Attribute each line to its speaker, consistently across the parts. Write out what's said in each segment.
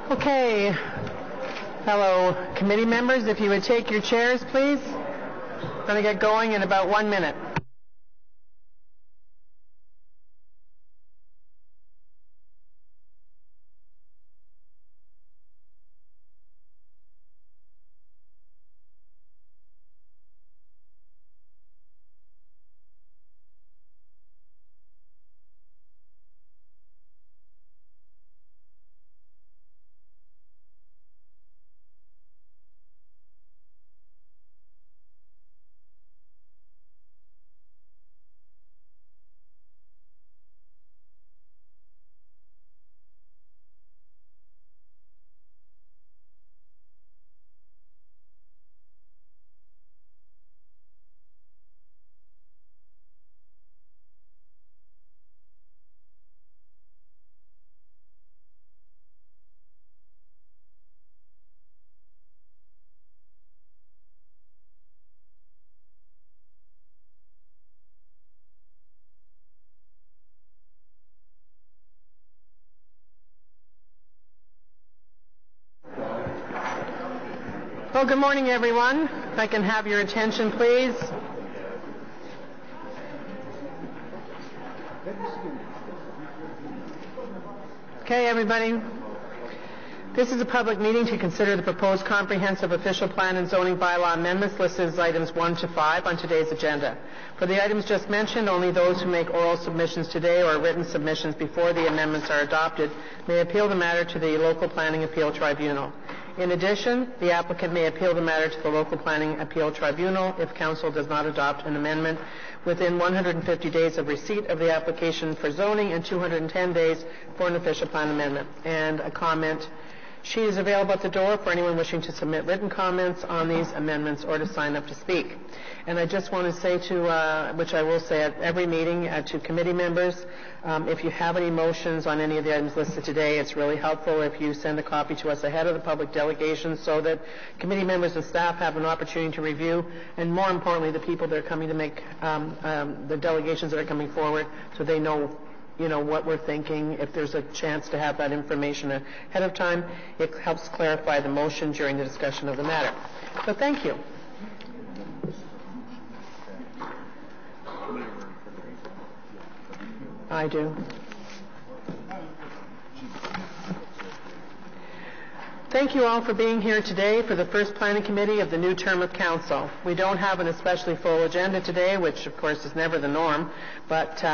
Speaker 1: Okay, fellow committee members, if you would take your chairs, please. We're going to get going in about 1 minute. Well, good morning, everyone. If I can have your attention, please. Okay, everybody. This is a public meeting to consider the proposed comprehensive official plan and zoning bylaw amendments listed as items 1 to 5 on today's agenda. For the items just mentioned, only those who make oral submissions today or written submissions before the amendments are adopted may appeal the matter to the local planning appeal tribunal. In addition, the applicant may appeal the matter to the local planning appeal tribunal if council does not adopt an amendment within 150 days of receipt of the application for zoning and 210 days for an official plan amendment. And a comment sheet is available at the door for anyone wishing to submit written comments on these amendments or to sign up to speak. And I just want to say to, which I will say at every meeting, to committee members, if you have any motions on any of the items listed today, it's really helpful if you send a copy to us ahead of the public delegation so that committee members and staff have an opportunity to review, and more importantly, the people that are coming to make the delegations that are coming forward, so they know what we're thinking. If there's a chance to have that information ahead of time, it helps clarify the motion during the discussion of the matter. So thank you. I do. Thank you all for being here today for the first planning committee of the new term of council. We don't have an especially full agenda today, which of course is never the norm, but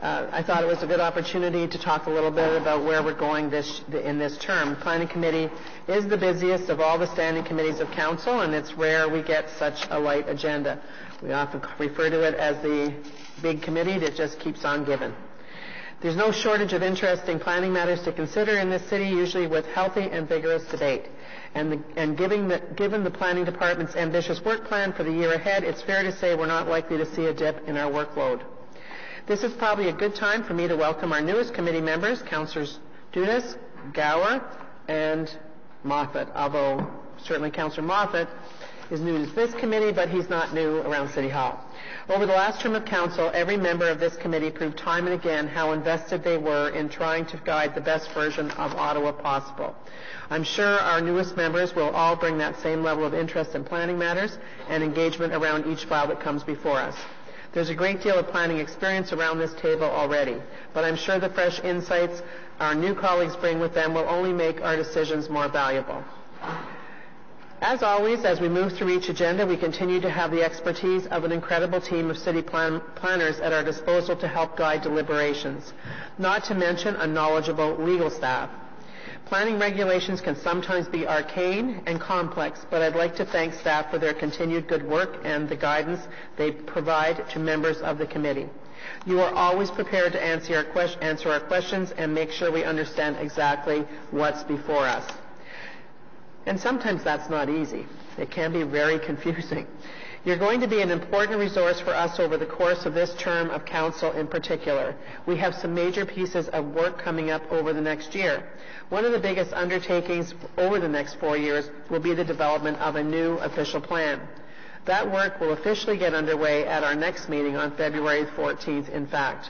Speaker 1: I thought it was a good opportunity to talk a little bit about where we're going in this term. The Planning Committee is the busiest of all the standing committees of council, and it's rare we get such a light agenda. We often refer to it as the big committee that just keeps on giving. There's no shortage of interesting planning matters to consider in this city, usually with healthy and vigorous debate. And given the planning department's ambitious work plan for the year ahead, it's fair to say we're not likely to see a dip in our workload. This is probably a good time for me to welcome our newest committee members, Councillors Dudas, Gower, and Moffat, although certainly Councillor Moffat is new to this committee, but he's not new around City Hall. Over the last term of council, every member of this committee proved time and again how invested they were in trying to guide the best version of Ottawa possible. I'm sure our newest members will all bring that same level of interest in planning matters and engagement around each file that comes before us. There's a great deal of planning experience around this table already, but I'm sure the fresh insights our new colleagues bring with them will only make our decisions more valuable. As always, as we move through each agenda, we continue to have the expertise of an incredible team of city planners at our disposal to help guide deliberations, not to mention a knowledgeable legal staff. Planning regulations can sometimes be arcane and complex, but I'd like to thank staff for their continued good work and the guidance they provide to members of the committee. You are always prepared to answer our questions and make sure we understand exactly what's before us. And sometimes that's not easy. It can be very confusing. You're going to be an important resource for us over the course of this term of council in particular. We have some major pieces of work coming up over the next year. One of the biggest undertakings over the next 4 years will be the development of a new official plan. That work will officially get underway at our next meeting on February 14th, in fact.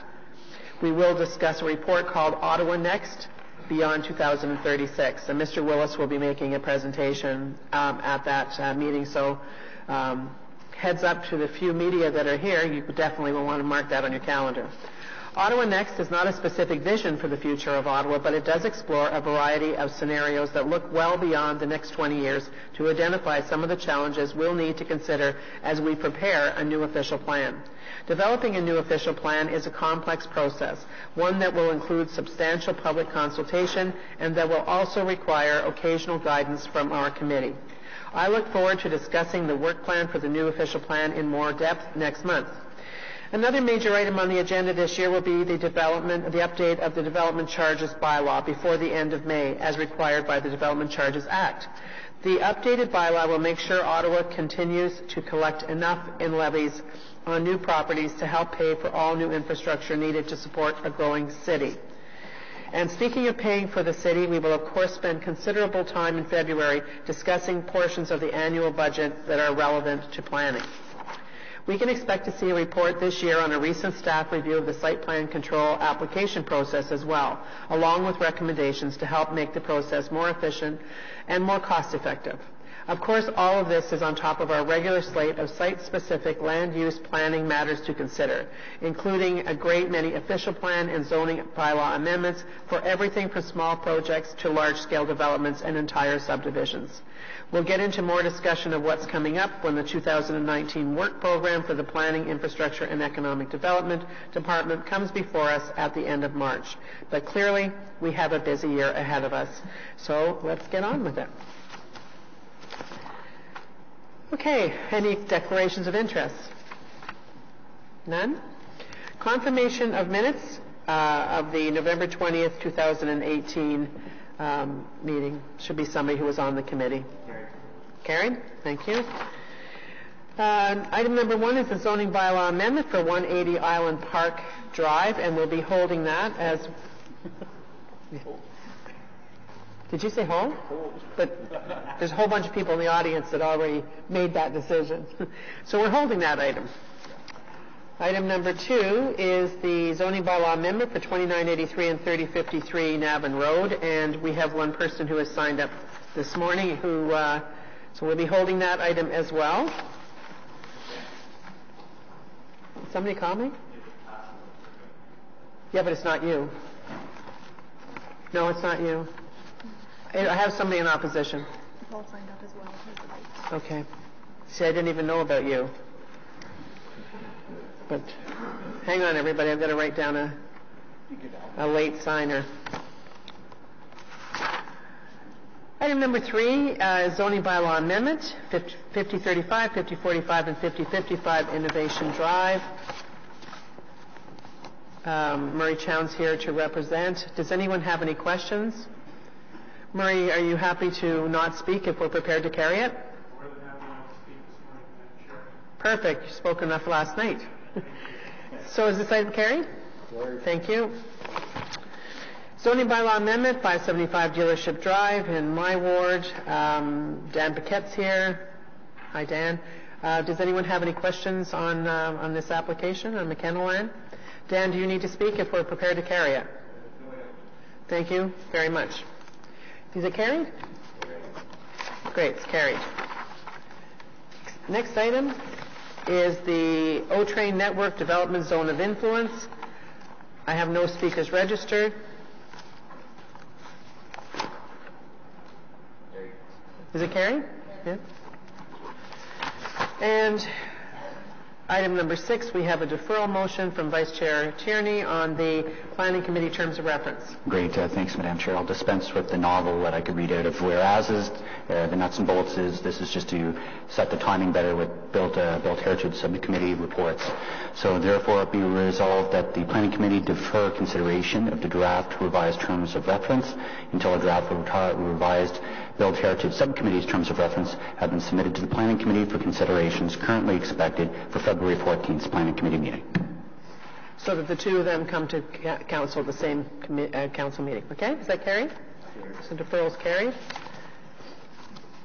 Speaker 1: We will discuss a report called Ottawa Next, beyond 2036. And Mr. Willis will be making a presentation at that meeting. So heads up to the few media that are here. You definitely will want to mark that on your calendar. Ottawa Next is not a specific vision for the future of Ottawa, but it does explore a variety of scenarios that look well beyond the next 20 years to identify some of the challenges we'll need to consider as we prepare a new official plan. Developing a new official plan is a complex process, one that will include substantial public consultation and that will also require occasional guidance from our committee. I look forward to discussing the work plan for the new official plan in more depth next month. Another major item on the agenda this year will be the update of the Development Charges bylaw before the end of May, as required by the Development Charges Act. The updated bylaw will make sure Ottawa continues to collect enough in levies on new properties to help pay for all new infrastructure needed to support a growing city. And speaking of paying for the city, we will of course spend considerable time in February discussing portions of the annual budget that are relevant to planning. We can expect to see a report this year on a recent staff review of the site plan control application process as well, along with recommendations to help make the process more efficient and more cost-effective. Of course, all of this is on top of our regular slate of site-specific land use planning matters to consider, including a great many official plan and zoning bylaw amendments for everything from small projects to large-scale developments and entire subdivisions. We'll get into more discussion of what's coming up when the 2019 work program for the Planning, Infrastructure and Economic Development Department comes before us at the end of March. But clearly, we have a busy year ahead of us. So let's get on with it. Okay, any declarations of interest? None? Confirmation of minutes of the November 20th, 2018 meeting. Should be somebody who was on the committee. Carried. Thank you. Item number 1 is the zoning bylaw amendment for 180 Island Park Drive, and we'll be holding that as... Did you say hold? But there's a whole bunch of people in the audience that already made that decision. So we're holding that item. Item number 2 is the zoning bylaw amendment for 2983 and 3053 Navan Road, and we have one person who has signed up this morning who, so we'll be holding that item as well. Did somebody call me? Yeah, but it's not you. No, it's not you. I have somebody in opposition.
Speaker 2: Paul signed up as well.
Speaker 1: Okay. See, I didn't even know about you. But hang on, everybody. I've got to write down a late signer. Item number 3 is zoning bylaw amendment, 5035, 5045, and 5055 Innovation Drive. Murray Chown's here to represent. Does anyone have any questions? Murray, are you happy to not speak if we're prepared to carry it?
Speaker 3: More than happy not to speak this morning, Madam Chair.
Speaker 1: Perfect. You spoke enough last night. So is this item carried? Thank you. Zoning bylaw amendment, 575 Dealership Drive in my ward. Dan Paquette's here. Hi, Dan. Does anyone have any questions on this application on McKenna land? Dan, do you need to speak if we're prepared to carry it? Thank you very much. Is it carried? Great, it's carried. Next item is the O-Train Network Development Zone of Influence. I have no speakers registered. Is it carried? Yeah. And item number 6, we have a deferral motion from Vice Chair Tierney on the Planning Committee Terms of Reference.
Speaker 4: Great. Thanks, Madam Chair. I'll dispense with the novel that I could read out of whereases. The nuts and bolts is this is just to set the timing better with Built Heritage Subcommittee reports. So therefore, it be resolved that the Planning Committee defer consideration of the draft revised terms of reference until a draft revised Built Heritage Subcommittee's terms of reference have been submitted to the Planning Committee for considerations currently expected for February 14th Planning Committee meeting.
Speaker 1: So that the two of them come to council at the same council meeting. Okay? Is that carried? So deferral's carried.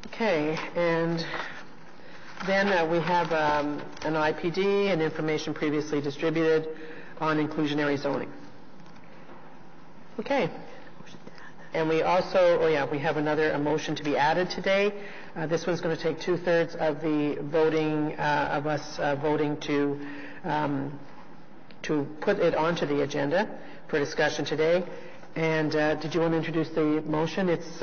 Speaker 1: Okay. And then we have an IPD and information previously distributed on inclusionary zoning. Okay. And we also, we have a motion to be added today. This one's going to take 2/3 of the voting, of us voting to put it onto the agenda for discussion today. And did you want to introduce the motion? It's...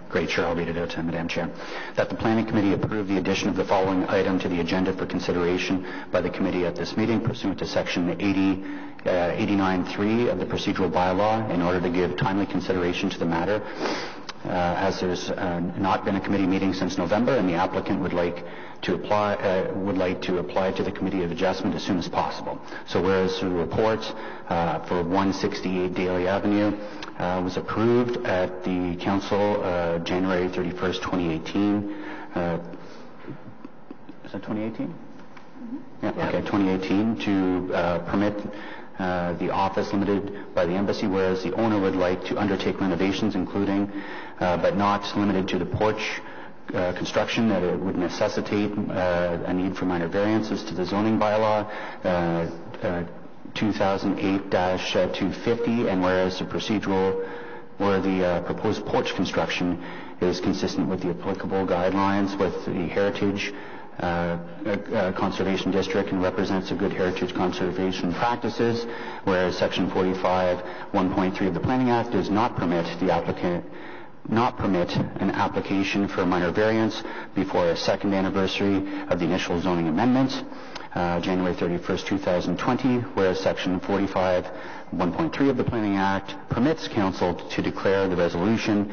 Speaker 4: Great, sure. I'll read it out, Madam Chair. That the Planning Committee approve the addition of the following item to the agenda for consideration by the committee at this meeting pursuant to Section 89.3 of the procedural bylaw in order to give timely consideration to the matter. As there's not been a committee meeting since November, and the applicant would like to apply to the Committee of Adjustment as soon as possible. So whereas the report for 168 Daly Avenue was approved at the Council January 31st, 2018. Is that 2018? Mm-hmm. Yeah, okay, 2018, to permit the office limited by the Embassy, whereas the owner would like to undertake renovations, including but not limited to the porch construction, that it would necessitate a need for minor variances to the zoning bylaw 2008-250, and whereas the proposed porch construction is consistent with the applicable guidelines with the Heritage Conservation District and represents a good heritage conservation practices, whereas Section 45(1.3) of the Planning Act does not permit an application for a minor variance before a second anniversary of the initial zoning amendment, January 31st, 2020, whereas Section 45(1.3) of the Planning Act permits Council to declare the resolution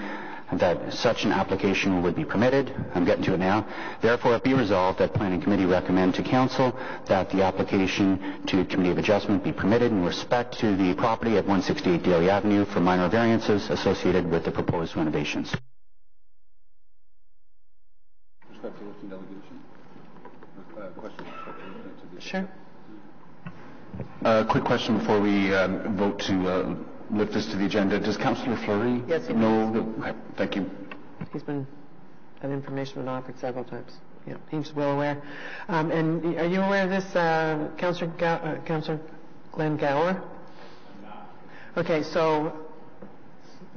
Speaker 4: that such an application would be permitted. I'm getting to it now. Therefore, it be resolved that Planning Committee recommend to Council that the application to Committee of Adjustment be permitted in respect to the property at 168 Daly Avenue for minor variances associated with the proposed renovations.
Speaker 5: Respect to lifting delegation? Question?
Speaker 1: Sure.
Speaker 5: Quick question before we vote to lift this to the agenda. Does Councillor Fleury know? Okay, thank you.
Speaker 1: He's that information been offered several times. Yeah, he's well aware. And are you aware of this, Councillor Glenn Gower? I'm not. Okay, so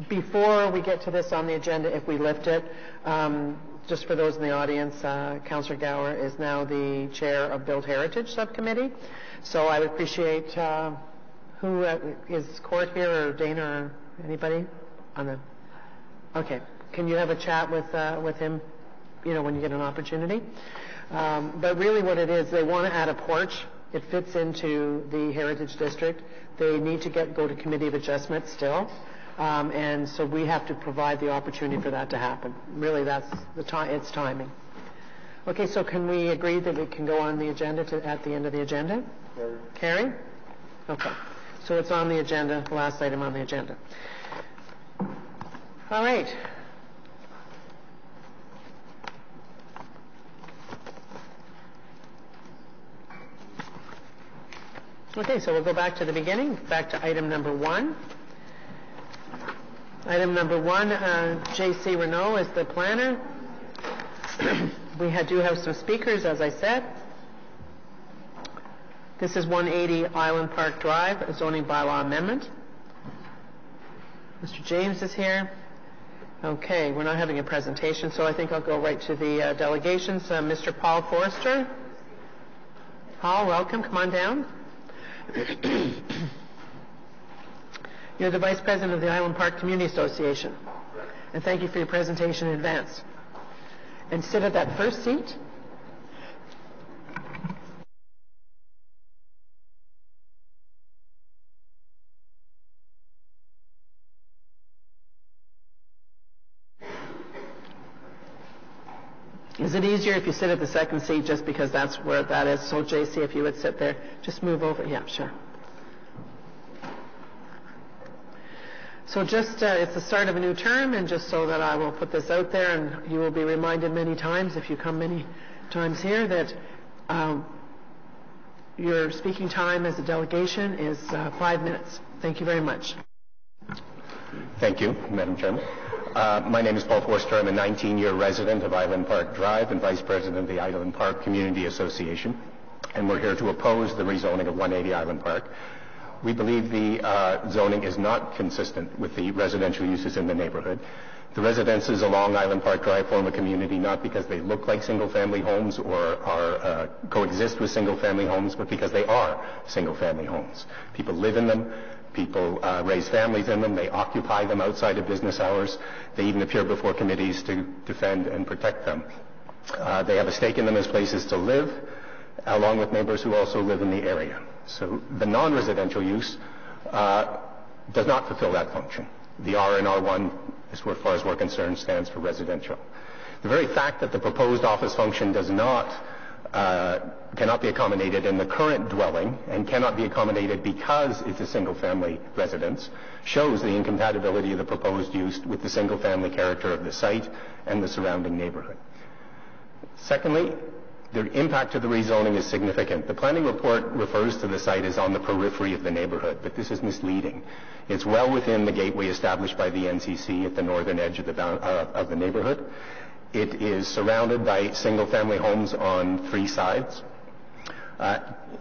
Speaker 1: before we get to this on the agenda, if we lift it, just for those in the audience, Councillor Gower is now the chair of Built Heritage Subcommittee. So I would appreciate who is Court here, or Dana, or anybody on the... Okay, can you have a chat with him, when you get an opportunity? But really what it is, they want to add a porch. It fits into the Heritage District. They need to go to Committee of Adjustment still. And so we have to provide the opportunity for that to happen. Really, that's it's timing. Okay, so can we agree that it can go on the agenda at the end of the agenda? Carrie? Okay. So it's on the agenda, the last item on the agenda. All right. Okay, so we'll go back to the beginning, back to item number 1. Item number 1, J.C. Renault is the planner. We do have some speakers, as I said. This is 180 Island Park Drive, a zoning bylaw amendment. Mr. James is here. Okay, we're not having a presentation, so I think I'll go right to the delegations. Mr. Paul Forster. Paul, welcome. Come on down. You're the Vice President of the Island Park Community Association. And thank you for your presentation in advance. And sit at that first seat. Is it easier if you sit at the second seat just because that's where that is? So, JC, if you would sit there, just move over. Yeah, sure. So just, it's the start of a new term, and just so that I will put this out there, and you will be reminded many times, if you come many times here, that your speaking time as a delegation is 5 minutes. Thank you very much.
Speaker 6: Thank you, Madam Chairman. My name is Paul Forster. I'm a 19-year resident of Island Park Drive and Vice President of the Island Park Community Association. And we're here to oppose the rezoning of 180 Island Park. We believe the zoning is not consistent with the residential uses in the neighborhood. The residences along Island Park Drive form a community not because they look like single-family homes or are coexist with single-family homes, but because they are single-family homes. People live in them. People raise families in them. They occupy them outside of business hours. They even appear before committees to defend and protect them. They have a stake in them as places to live, along with neighbors who also live in the area. So the non-residential use does not fulfill that function. The R in R1, as far as we're concerned, stands for residential. The very fact that the proposed office function cannot be accommodated in the current dwelling and cannot be accommodated because it's a single-family residence shows the incompatibility of the proposed use with the single-family character of the site and the surrounding neighborhood. Secondly, the impact of the rezoning is significant. The planning report refers to the site as on the periphery of the neighborhood, but this is misleading. It's well within the gateway established by the NCC at the northern edge of the neighborhood. It is surrounded by single-family homes on 3 sides.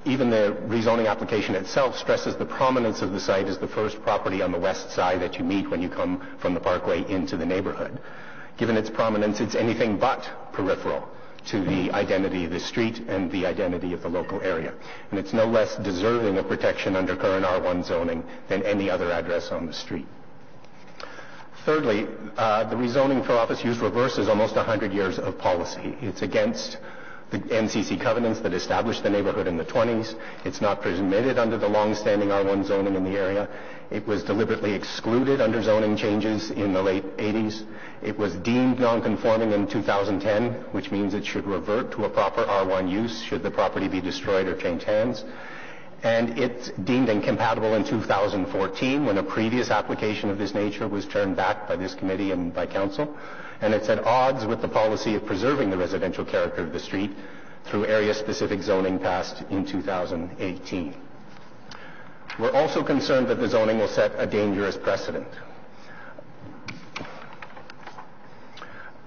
Speaker 6: Even the rezoning application itself stresses the prominence of the site as the first property on the west side that you meet when you come from the parkway into the neighborhood. Given its prominence, it's anything but peripheral to the identity of the street and the identity of the local area. And it's no less deserving of protection under current R1 zoning than any other address on the street. Thirdly, the rezoning for office use reverses almost 100 years of policy. It's against the NCC covenants that established the neighborhood in the 20s. It's not permitted under the long-standing R1 zoning in the area. It was deliberately excluded under zoning changes in the late 80s. It was deemed non-conforming in 2010, which means it should revert to a proper R1 use should the property be destroyed or change hands. And it's deemed incompatible in 2014 when a previous application of this nature was turned back by this committee and by council. And it's at odds with the policy of preserving the residential character of the street through area-specific zoning passed in 2018. We're also concerned that the zoning will set a dangerous precedent.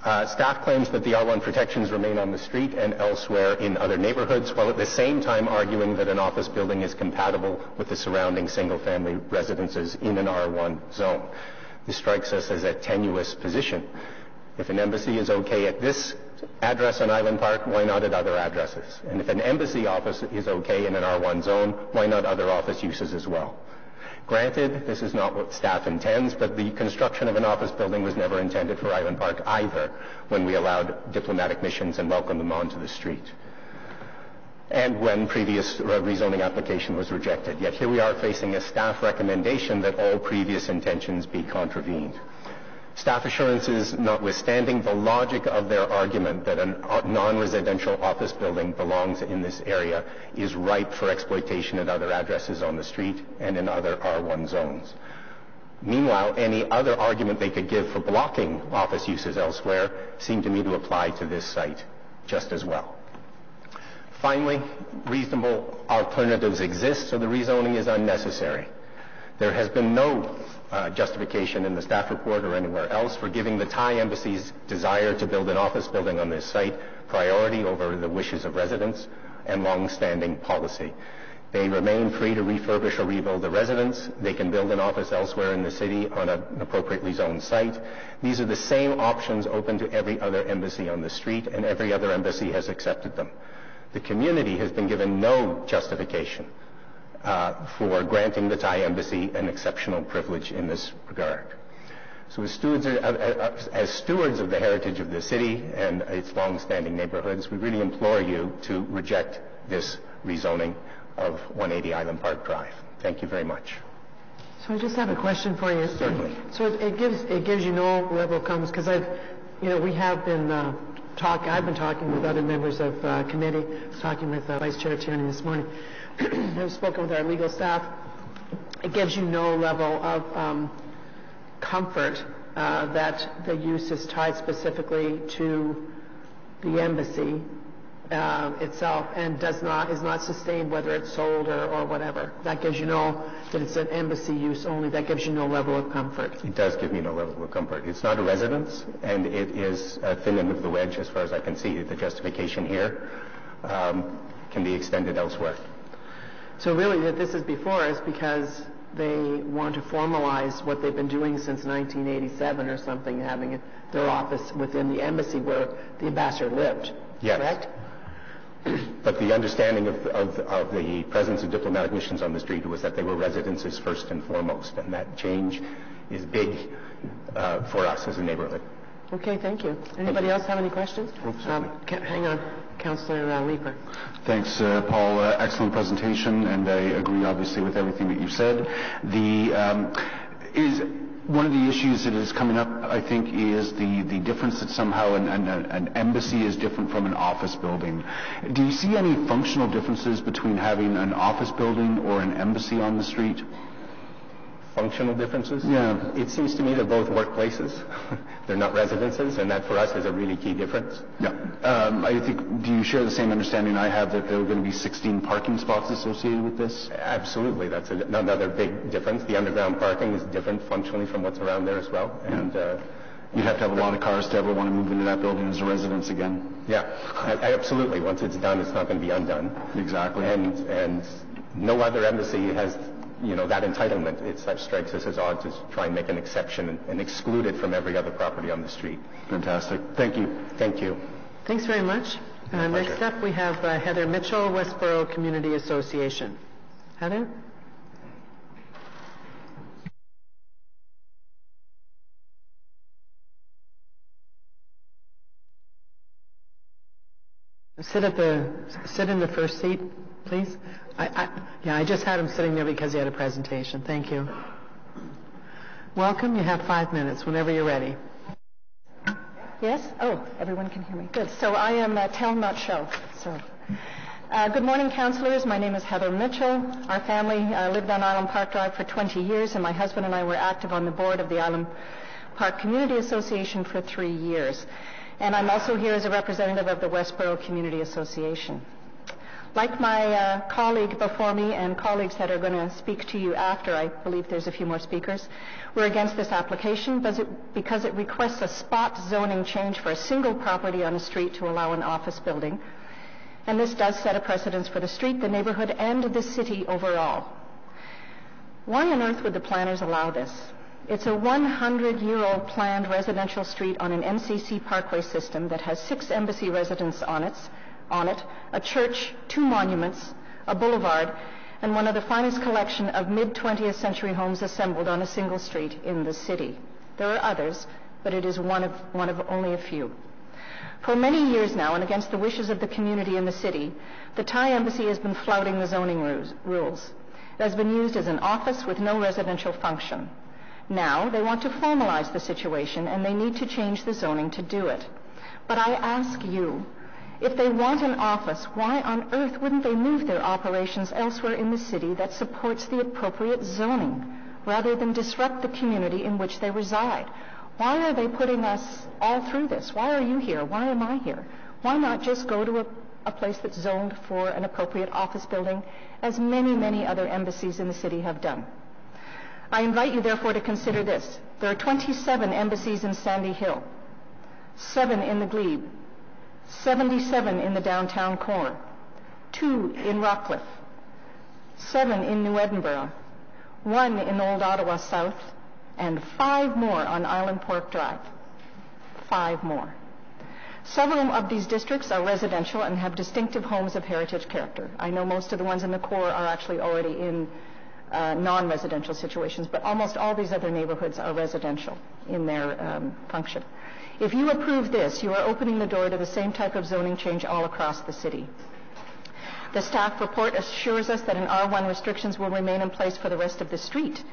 Speaker 6: Staff claims that the R1 protections remain on the street and elsewhere in other neighborhoods, while at the same time arguing that an office building is compatible with the surrounding single-family residences in an R1 zone. This strikes us as a tenuous position. If an embassy is okay at this address on Island Park, why not at other addresses? And if an embassy office is okay in an R1 zone, why not other office uses as well? Granted, this is not what staff intends, but the construction of an office building was never intended for Island Park either when we allowed diplomatic missions and welcomed them onto the street, and when previous rezoning application was rejected. Yet here we are facing a staff recommendation that all previous intentions be contravened. Staff assurances notwithstanding, the logic of their argument that a non-residential office building belongs in this area is ripe for exploitation at other addresses on the street and in other R1 zones. Meanwhile, any other argument they could give for blocking office uses elsewhere seem to me to apply to this site just as well. Finally, reasonable alternatives exist, so the rezoning is unnecessary. There has been no justification in the staff report or anywhere else for giving the Thai Embassy's desire to build an office building on this site priority over the wishes of residents and long-standing policy. They remain free to refurbish or rebuild the residence. They can build an office elsewhere in the city on an appropriately zoned site. These are the same options open to every other embassy on the street, and every other embassy has accepted them. The community has been given no justification for granting the Thai Embassy an exceptional privilege in this regard. So as stewards of the heritage of the city and its long-standing neighborhoods, we really implore you to reject this rezoning of 180 Island Park Drive. Thank you very much.
Speaker 1: So I just have a question for you.
Speaker 6: Certainly.
Speaker 1: So it gives you no level of confidence, because we have been I've been talking with other members of committee. I was talking with Vice Chair Tierney this morning. I've spoken with our legal staff. It gives you no level of comfort that the use is tied specifically to the embassy itself and is not sustained whether it's sold or whatever. That gives you that it's an embassy use only. That gives you no level of comfort.
Speaker 6: It does give me no level of comfort. It's not a residence, and it is a thin end of the wedge as far as I can see. The justification here can be extended elsewhere.
Speaker 1: So really, that this is before us because they want to formalize what they've been doing since 1987 or something, having their office within the embassy where the ambassador lived.
Speaker 6: Yes.
Speaker 1: Correct?
Speaker 6: But the understanding of the presence of diplomatic missions on the street was that they were residences first and foremost, and that change is big for us as a neighborhood.
Speaker 1: Okay, thank you. Anybody else have any questions? Hang on. Councillor Leeper.
Speaker 5: Thanks, Paul. Excellent presentation, and I agree, obviously, with everything that you said. One of the issues that is coming up, I think, is the difference that somehow an embassy is different from an office building. Do you see any functional differences between having an office building or an embassy on the street?
Speaker 6: Functional differences?
Speaker 5: Yeah.
Speaker 6: It seems to me they're both workplaces. They're not residences, and that for us is a really key difference.
Speaker 5: Yeah. I think, do you share the same understanding I have that there are going to be 16 parking spots associated with this?
Speaker 6: Absolutely. That's another big difference. The underground parking is different functionally from what's around there as well. And
Speaker 5: you'd have to have a lot of cars to ever want to move into that building as a residence again.
Speaker 6: Yeah, absolutely. Once it's done, it's not going to be undone.
Speaker 5: Exactly.
Speaker 6: And no other embassy has that entitlement. It strikes us as odd to try and make an exception and exclude it from every other property on the street.
Speaker 5: Fantastic. Thank you.
Speaker 6: Thank you.
Speaker 1: Thanks very much. Next up, we have Heather Mitchell, Westboro Community Association. Heather? Sit in the first seat, please. I just had him sitting there because he had a presentation. Thank you. Welcome. You have 5 minutes whenever you're ready.
Speaker 2: Yes? Oh, everyone can hear me. Good. So I am Tell Not Show. So, good morning, councillors. My name is Heather Mitchell. Our family lived on Island Park Drive for 20 years, and my husband and I were active on the board of the Island Park Community Association for 3 years. And I'm also here as a representative of the Westboro Community Association. Like my colleague before me and colleagues that are going to speak to you after, I believe there's a few more speakers, we're against this application because it requests a spot zoning change for a single property on a street to allow an office building. And this does set a precedence for the street, the neighborhood, and the city overall. Why on earth would the planners allow this? It's a 100-year-old planned residential street on an MCC parkway system that has 6 embassy residences on it, a church, 2 monuments, a boulevard, and one of the finest collection of mid-20th century homes assembled on a single street in the city. There are others, but it is one of only a few. For many years now, and against the wishes of the community in the city, the Thai embassy has been flouting the zoning rules. It has been used as an office with no residential function. Now they want to formalize the situation, and they need to change the zoning to do it. But I ask you, if they want an office, why on earth wouldn't they move their operations elsewhere in the city that supports the appropriate zoning, rather than disrupt the community in which they reside? Why are they putting us all through this? Why are you here? Why am I here? Why not just go to a place that's zoned for an appropriate office building, as many, many other embassies in the city have done? I invite you, therefore, to consider this. There are 27 embassies in Sandy Hill, 7 in the Glebe, 77 in the downtown core, 2 in Rockcliffe, 7 in New Edinburgh, 1 in Old Ottawa South, and 5 more on Island Park Drive. 5 more. Several of these districts are residential and have distinctive homes of heritage character. I know most of the ones in the core are actually already in non-residential situations, but almost all these other neighborhoods are residential in their function. If you approve this, you are opening the door to the same type of zoning change all across the city. The staff report assures us that an R1 restrictions will remain in place for the rest of the street.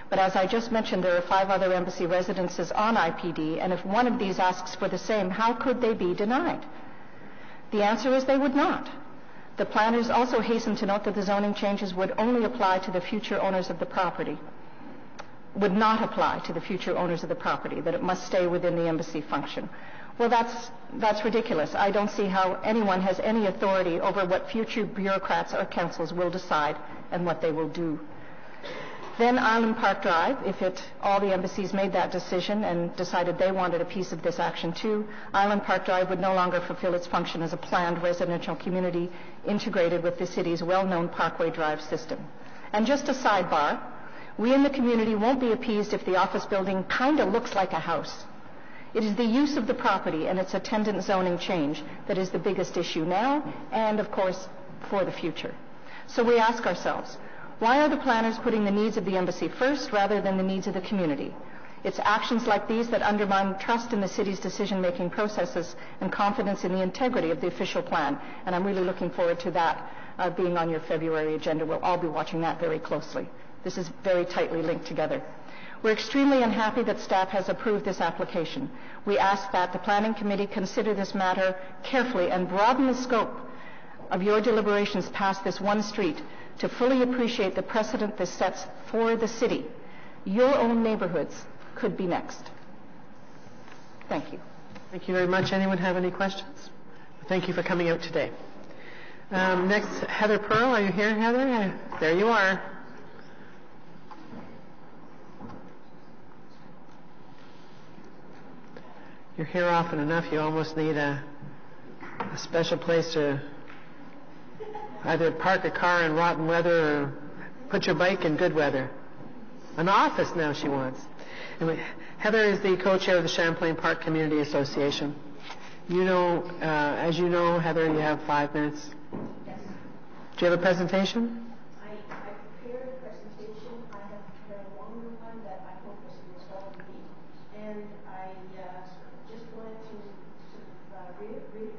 Speaker 2: But as I just mentioned, there are 5 other embassy residences on IPD, and if one of these asks for the same, how could they be denied? The answer is they would not. The planners also hasten to note that the zoning changes would only apply to the future owners of the property, would not apply to the future owners of the property, that it must stay within the embassy function. Well, that's ridiculous. I don't see how anyone has any authority over what future bureaucrats or councils will decide and what they will do. Then Island Park Drive, if all the embassies made that decision and decided they wanted a piece of this action too, Island Park Drive would no longer fulfill its function as a planned residential community integrated with the city's well-known Parkway Drive system. And just a sidebar, we in the community won't be appeased if the office building kind of looks like a house. It is the use of the property and its attendant zoning change that is the biggest issue now and, of course, for the future. So we ask ourselves, why are the planners putting the needs of the embassy first rather than the needs of the community? It's actions like these that undermine trust in the city's decision-making processes and confidence in the integrity of the official plan. And I'm really looking forward to that being on your February agenda. We'll all be watching that very closely. This is very tightly linked together. We're extremely unhappy that staff has approved this application. We ask that the Planning Committee consider this matter carefully and broaden the scope of your deliberations past this one street to fully appreciate the precedent this sets for the city. Your own neighborhoods could be next. Thank you.
Speaker 1: Thank you very much. Anyone have any questions? Thank you for coming out today. Next, Heather Pearl. Are you here, Heather? There you are. You're here often enough, you almost need a special place to either park a car in rotten weather or put your bike in good weather. An office now she wants. Anyway, Heather is the co-chair of the Champlain Park Community Association. You know, as you know, Heather, you have 5 minutes.
Speaker 7: Yes.
Speaker 1: Do you have a presentation?
Speaker 7: I prepared a presentation. I have prepared a longer one that I hope was all to be. And I just wanted to reiterate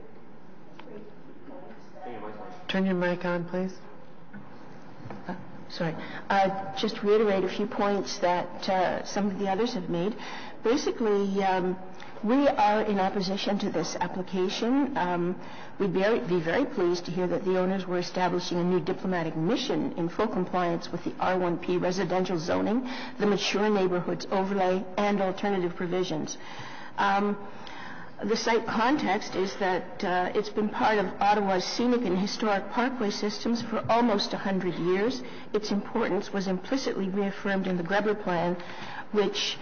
Speaker 7: points that...
Speaker 1: Turn your mic on, please.
Speaker 7: Just reiterate a few points that some of the others have made. Basically, we are in opposition to this application. We'd be very pleased to hear that the owners were establishing a new diplomatic mission in full compliance with the R1P residential zoning, the mature neighborhoods overlay, and alternative provisions. The site context is that it's been part of Ottawa's scenic and historic parkway systems for almost 100 years. Its importance was implicitly reaffirmed in the Grebler Plan, which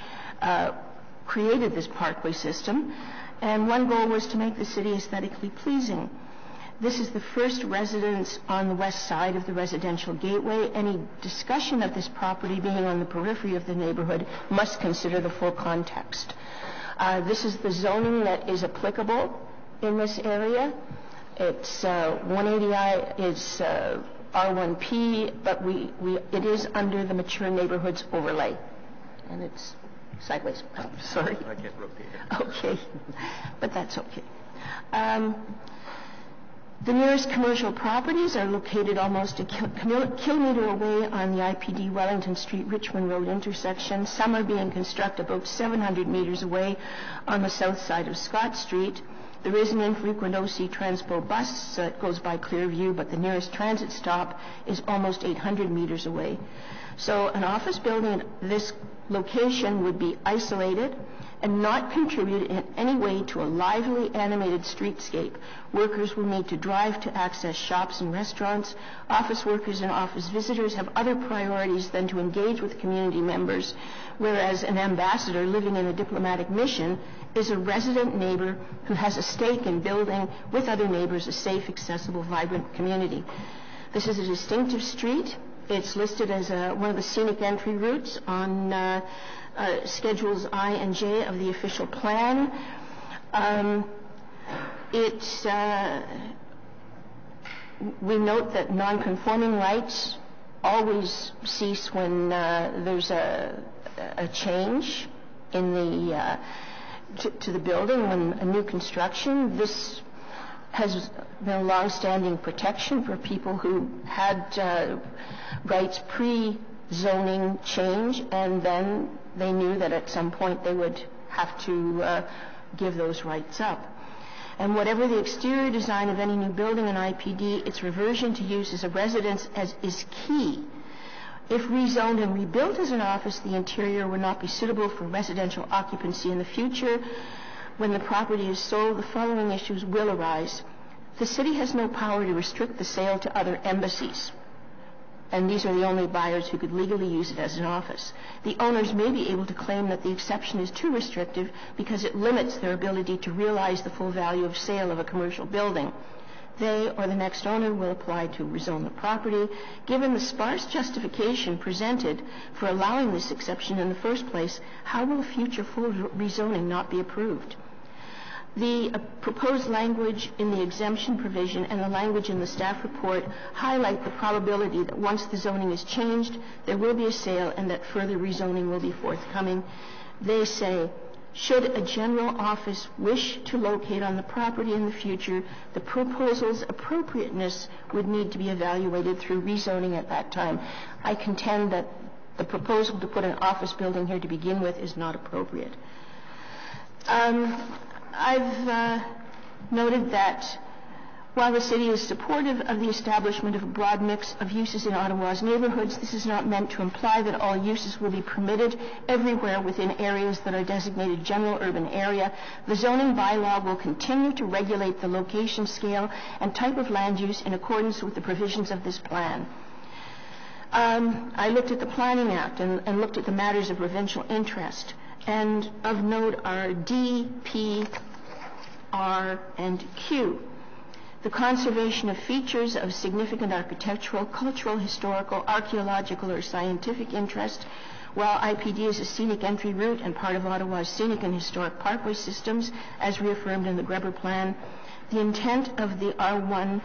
Speaker 7: created this parkway system. And one goal was to make the city aesthetically pleasing. This is the first residence on the west side of the residential gateway. Any discussion of this property being on the periphery of the neighborhood must consider the full context. This is the zoning that is applicable in this area. It's 180I is R1P, but it is under the mature neighborhoods overlay, and it's sideways. Sorry.
Speaker 6: I can't rotate it.
Speaker 7: Okay, but that's okay. The nearest commercial properties are located almost a kilometer away on the IPD Wellington Street Richmond Road intersection. Some are being constructed about 700 meters away on the south side of Scott Street. There is an infrequent OC Transpo bus that goes by Clearview, but the nearest transit stop is almost 800 meters away. So an office building at this location would be isolated and not contribute in any way to a lively, animated streetscape. Workers will need to drive to access shops and restaurants. Office workers and office visitors have other priorities than to engage with community members, whereas an ambassador living in a diplomatic mission is a resident neighbor who has a stake in building with other neighbors a safe, accessible, vibrant community. This is a distinctive street. It's listed as one of the scenic entry routes on Schedules I and J of the official plan. We note that non-conforming rights always cease when there's a change in the to the building, when a new construction. This has been a long-standing protection for people who had rights pre-zoning change, and then they knew that at some point they would have to give those rights up. And whatever the exterior design of any new building in IPD, its reversion to use as a residence is key. If rezoned and rebuilt as an office, the interior would not be suitable for residential occupancy in the future. When the property is sold, the following issues will arise. The city has no power to restrict the sale to other embassies. and these are the only buyers who could legally use it as an office. The owners may be able to claim that the exception is too restrictive because it limits their ability to realize the full value of sale of a commercial building. They or the next owner will apply to rezone the property. Given the sparse justification presented for allowing this exception in the first place, how will future full rezoning not be approved? The proposed language in the exemption provision and the language in the staff report highlight the probability that once the zoning is changed, there will be a sale and that further rezoning will be forthcoming. They say, should a general office wish to locate on the property in the future, the proposal's appropriateness would need to be evaluated through rezoning at that time. I contend that the proposal to put an office building here to begin with is not appropriate. I've noted that while the city is supportive of the establishment of a broad mix of uses in Ottawa's neighborhoods, this is not meant to imply that all uses will be permitted everywhere within areas that are designated general urban area. The zoning bylaw will continue to regulate the location, scale, and type of land use in accordance with the provisions of this plan. I looked at the Planning Act and looked at the matters of provincial interest. And of note are D, P, R, and Q. The conservation of features of significant architectural, cultural, historical, archaeological, or scientific interest, while IPD is a scenic entry route and part of Ottawa's scenic and historic parkway systems, as reaffirmed in the Greber Plan. The intent of the R1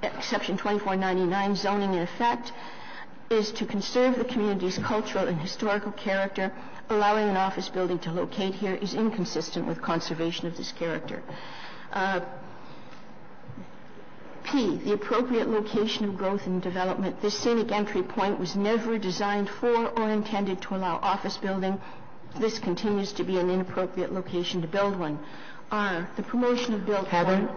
Speaker 7: Exception 2499 zoning in effect is to conserve the community's cultural and historical character. Allowing an office building to locate here is inconsistent with conservation of this character. P, the appropriate location of growth and development. This scenic entry point was never designed for or intended to allow office building. This continues to be an inappropriate location to build one. R, the promotion of built
Speaker 1: Heather,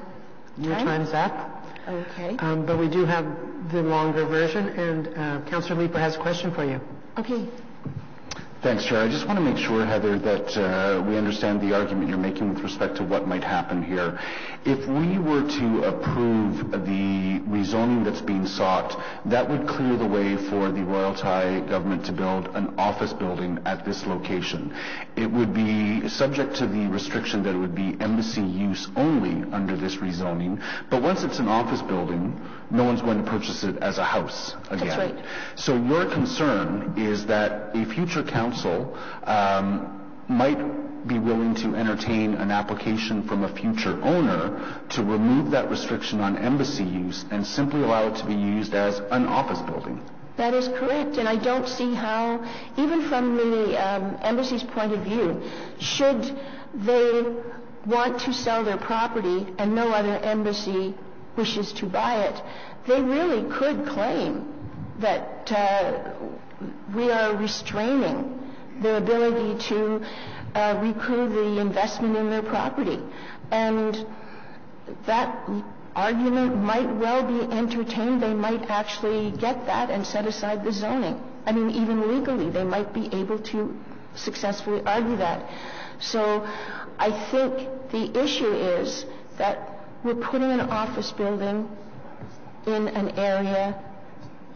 Speaker 1: your time's up.
Speaker 7: Okay.
Speaker 1: But we do have the longer version, and Councillor Leeper has a question for you.
Speaker 7: Okay.
Speaker 5: Thanks, Chair. I just want to make sure, Heather, that we understand the argument you're making with respect to what might happen here. If we were to approve the rezoning that's being sought, that would clear the way for the Royal Thai government to build an office building at this location. It would be subject to the restriction that it would be embassy use only under this rezoning, but once it's an office building, no one's going to purchase it as a house again.
Speaker 7: That's right.
Speaker 5: So your concern is that a future council might be willing to entertain an application from a future owner to remove that restriction on embassy use and simply allow it to be used as an office building.
Speaker 7: That is correct, and I don't see how, even from the embassy's point of view, should they want to sell their property and no other embassy wishes to buy it, they really could claim that we are restraining their ability to recoup the investment in their property. And that argument might well be entertained. They might actually get that and set aside the zoning. I mean, even legally, they might be able to successfully argue that. So I think the issue is that we're putting an office building in an area,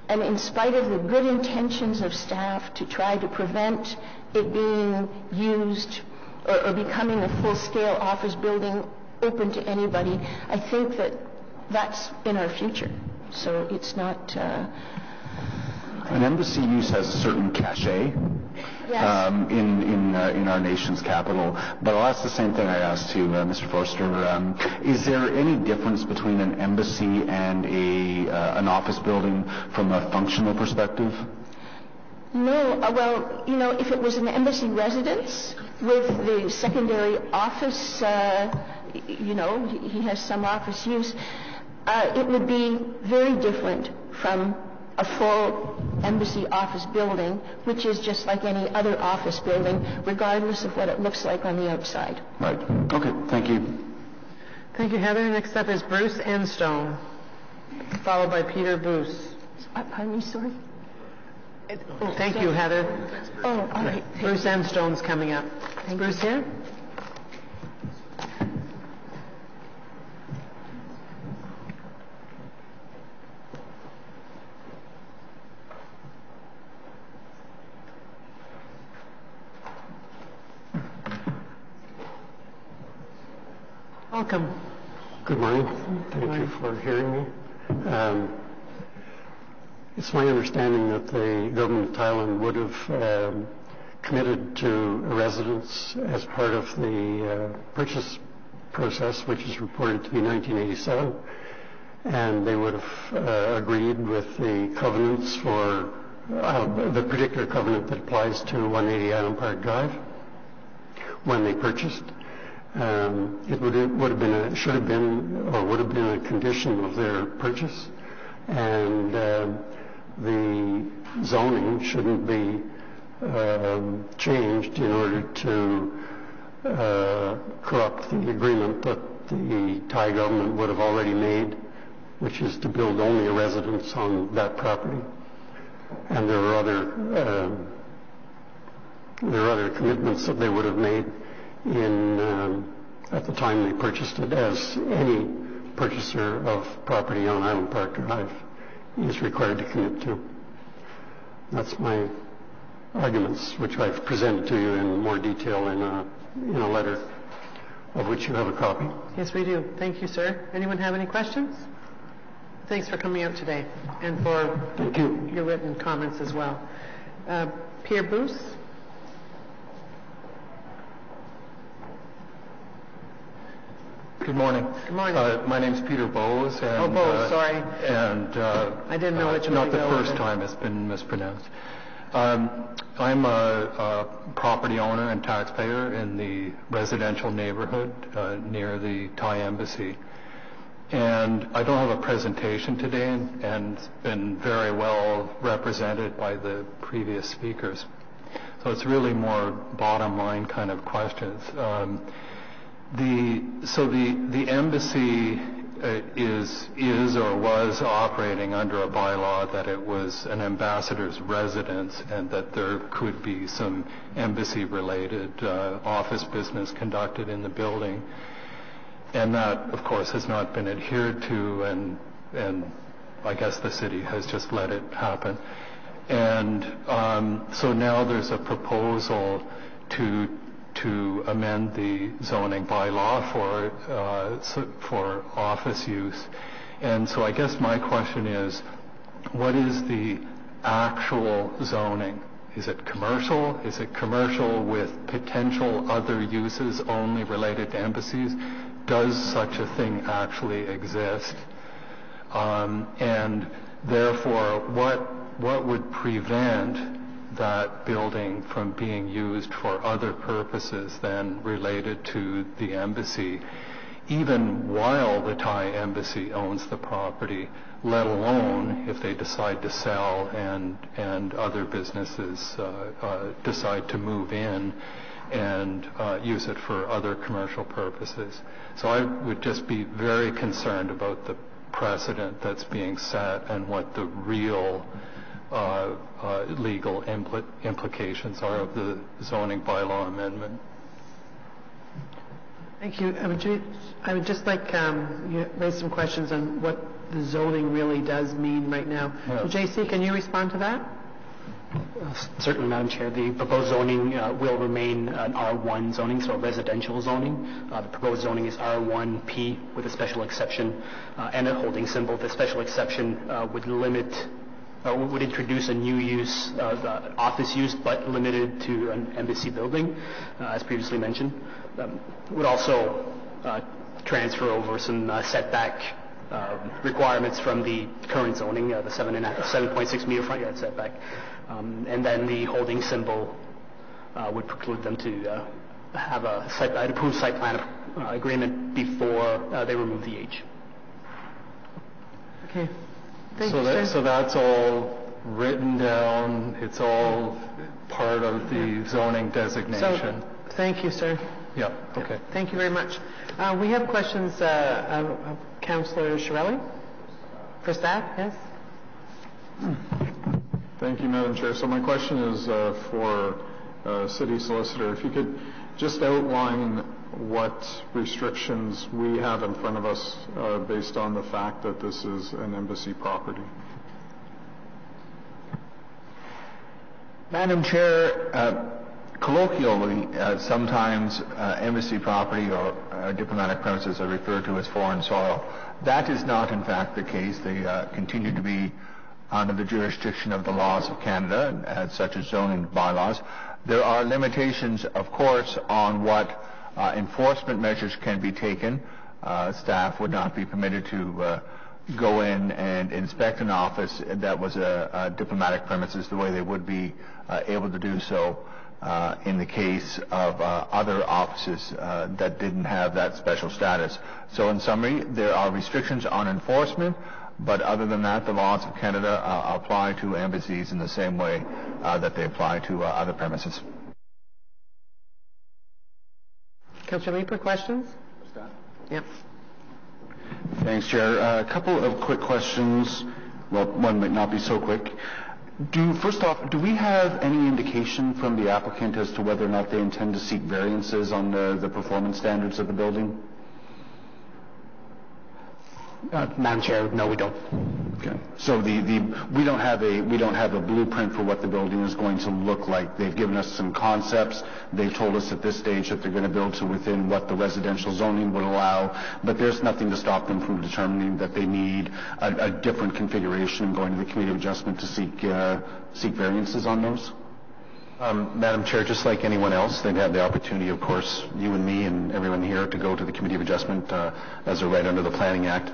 Speaker 7: and in spite of the good intentions of staff to try to prevent it being used or becoming a full-scale office building open to anybody, I think that that's in our future. So it's not...
Speaker 5: An embassy use has a certain cachet.
Speaker 7: Yes.
Speaker 5: In our nation's capital. But I'll ask the same thing I asked to Mr. Forster. Is there any difference between an embassy and an office building from a functional perspective?
Speaker 7: No. Well, you know, if it was an embassy residence with the secondary office, you know, he has some office use, it would be very different from a full embassy office building, which is just like any other office building, regardless of what it looks like on the outside.
Speaker 5: Right. Okay. Thank you.
Speaker 1: Thank you, Heather. Next up is Bruce Enstone, followed by Peter Boos.
Speaker 7: Pardon me, sorry?
Speaker 1: Thank you, Heather.
Speaker 7: Oh, all right.
Speaker 1: Bruce Enstone's coming up. Bruce here? Welcome.
Speaker 8: Good morning. Thank you for hearing me. It's my understanding that the government of Thailand would have committed to a residence as part of the purchase process, which is reported to be 1987, and they would have agreed with the covenants for the particular covenant that applies to 180 Island Park Drive when they purchased. It would have been should have been or would have been a condition of their purchase, and the zoning shouldn't be changed in order to corrupt the agreement that the Thai government would have already made, which is to build only a residence on that property. And there were other commitments that they would have made at the time they purchased it, as any purchaser of property on Island Park Drive is required to commit to. That's my arguments, which I've presented to you in more detail in a letter, of which you have a copy.
Speaker 1: Yes, we do. Thank you, sir. Anyone have any questions? Thanks for coming out today and for your written comments as well. Pierre Bruce?
Speaker 9: Good morning.
Speaker 1: Good morning.
Speaker 9: My name's Peter Bowes. And,
Speaker 1: Bowes, sorry.
Speaker 9: And
Speaker 1: I didn't know which one
Speaker 9: not
Speaker 1: to
Speaker 9: the
Speaker 1: go
Speaker 9: first
Speaker 1: with.
Speaker 9: time it's been mispronounced. I'm a property owner and taxpayer in the residential neighborhood near the Thai embassy. And I don't have a presentation today, and it's been very well represented by the previous speakers. So it's really more bottom line kind of questions. The embassy is or was operating under a bylaw that it was an ambassador's residence and that there could be some embassy-related office business conducted in the building. And that, of course, has not been adhered to, and I guess the city has just let it happen. And so now there's a proposal to amend the zoning bylaw for office use. And so I guess my question is, what is the actual zoning? Is it commercial? Is it commercial with potential other uses only related to embassies? Does such a thing actually exist? And therefore, what would prevent that building from being used for other purposes than related to the embassy, even while the Thai embassy owns the property, let alone if they decide to sell and other businesses decide to move in and use it for other commercial purposes. So I would just be very concerned about the precedent that's being set and what the real legal implications are of the zoning bylaw amendment.
Speaker 1: Thank you. I would just like you raise some questions on what the zoning really does mean right now.
Speaker 9: Yeah.
Speaker 1: So JC, can you respond to that?
Speaker 10: Certainly, Madam Chair. The proposed zoning will remain an R1 zoning, so a residential zoning. The proposed zoning is R1P with a special exception and a holding symbol. The special exception would introduce a new use, office use, but limited to an embassy building, as previously mentioned. Would also transfer over some setback requirements from the current zoning, the 7.6 meter front yard setback. And then the holding symbol would preclude them to have an approved site plan agreement before they remove the H.
Speaker 1: Okay. Thank you, sir.
Speaker 9: So that's all written down. It's all part of the zoning designation.
Speaker 1: So, thank you, sir.
Speaker 9: Yeah. Okay.
Speaker 1: Thank you very much. We have questions of Councillor Chiarelli for staff. Yes.
Speaker 11: Thank you, Madam Chair. So my question is for City Solicitor. If you could just outline what restrictions we have in front of us based on the fact that this is an embassy property.
Speaker 12: Madam Chair,
Speaker 5: colloquially, sometimes embassy property or diplomatic premises are referred to as foreign soil. That is not, in fact, the case. They continue to be under the jurisdiction of the laws of Canada, such as zoning bylaws. There are limitations, of course, on what enforcement measures can be taken. Staff would not be permitted to go in and inspect an office that was a diplomatic premises the way they would be able to do so in the case of other offices that didn't have that special status. So in summary, there are restrictions on enforcement, but other than that, the laws of Canada apply to embassies in the same way that they apply to other premises.
Speaker 1: Councillor Leeper, questions? Yep.
Speaker 5: Thanks, Chair. A couple of quick questions. Well, one might not be so quick. First off, do we have any indication from the applicant as to whether or not they intend to seek variances on the performance standards of the building?
Speaker 10: Madam Chair, no, we don't.
Speaker 5: Okay. So we don't have a blueprint for what the building is going to look like. They've given us some concepts. They've told us at this stage that they're going to build to within what the residential zoning would allow, but there's nothing to stop them from determining that they need a different configuration and going to the Committee of Adjustment to seek variances on those.
Speaker 6: Madam Chair, just like anyone else, they'd have the opportunity, of course, you and me and everyone here, to go to the Committee of Adjustment as a right under the Planning Act.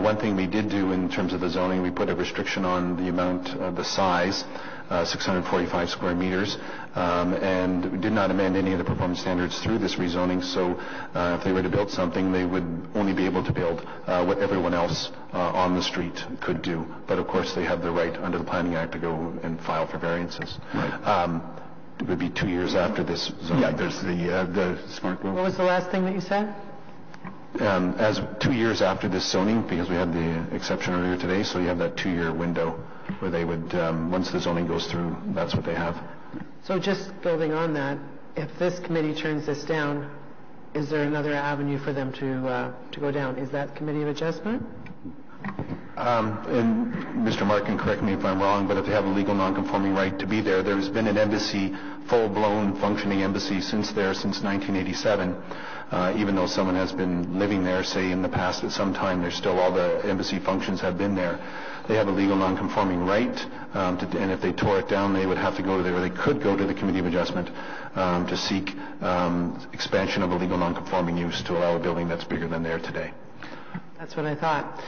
Speaker 6: One thing we did do in terms of the zoning, we put a restriction on the amount, the size, 645 square meters, and we did not amend any of the performance standards through this rezoning, so if they were to build something, they would only be able to build what everyone else on the street could do. But of course, they have the right under the Planning Act to go and file for variances. Right. It would be 2 years after this zoning. Yeah, there's the smart growth.
Speaker 1: What was the last thing that you said?
Speaker 6: As 2 years after this zoning, because we had the exception earlier today, so you have that 2-year window where they would, once the zoning goes through, that's what they have.
Speaker 1: So just building on that, if this committee turns this down, is there another avenue for them to go down? Is that Committee of Adjustment?
Speaker 6: And Mr. Mark can correct me if I'm wrong, but if they have a legal non-conforming right to be there, there's been an embassy, full-blown functioning embassy since 1987. Even though someone has been living there, say in the past at some time, there's still all the embassy functions have been there. They have a legal non-conforming right, and if they tore it down, they would have to go to they could go to the Committee of Adjustment to seek expansion of a legal non-conforming use to allow a building that's bigger than there today.
Speaker 1: That's what I thought.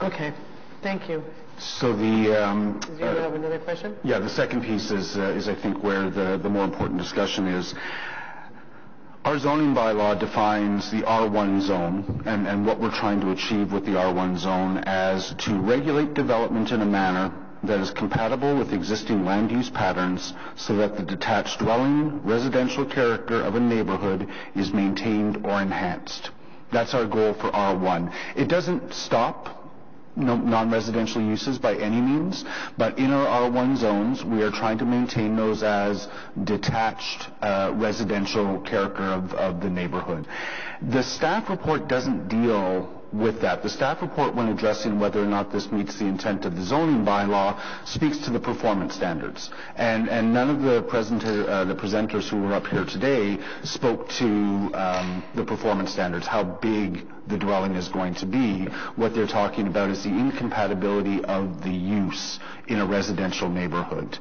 Speaker 1: Okay, thank you.
Speaker 5: So
Speaker 1: Do you have another question?
Speaker 5: Yeah, the second piece is I think where the more important discussion is. Our zoning bylaw defines the R1 zone and what we're trying to achieve with the R1 zone as to regulate development in a manner that is compatible with existing land use patterns so that the detached dwelling, residential character of a neighborhood is maintained or enhanced. That's our goal for R1. It doesn't stop non-residential uses by any means, but in our R1 zones, we are trying to maintain those as detached residential character of the neighborhood. The staff report doesn't deal with that. The staff report, when addressing whether or not this meets the intent of the zoning bylaw, speaks to the performance standards. And none of the presenters who were up here today spoke to the performance standards, how big the dwelling is going to be. What they're talking about is the incompatibility of the use in a residential neighborhood.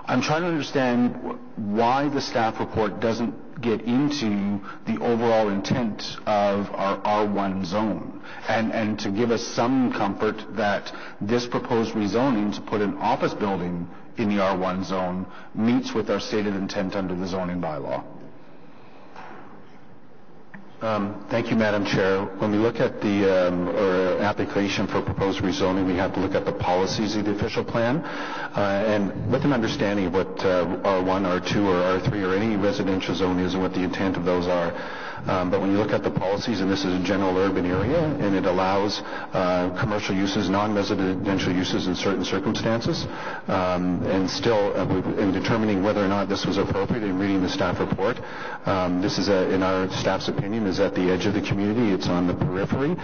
Speaker 5: I'm trying to understand why the staff report doesn't get into the overall intent of our R1 zone and to give us some comfort that this proposed rezoning to put an office building in the R1 zone meets with our stated intent under the zoning bylaw.
Speaker 6: Thank you, Madam Chair. When we look at the application for proposed rezoning, we have to look at the policies of the official plan, and with an understanding of what R1, R2, or R3, or any residential zone is and what the intent of those are. But when you look at the policies, and this is a general urban area, and it allows commercial uses, non-residential uses in certain circumstances, and still in determining whether or not this was appropriate in reading the staff report, this is, in our staff's opinion, is at the edge of the community. It's on the periphery.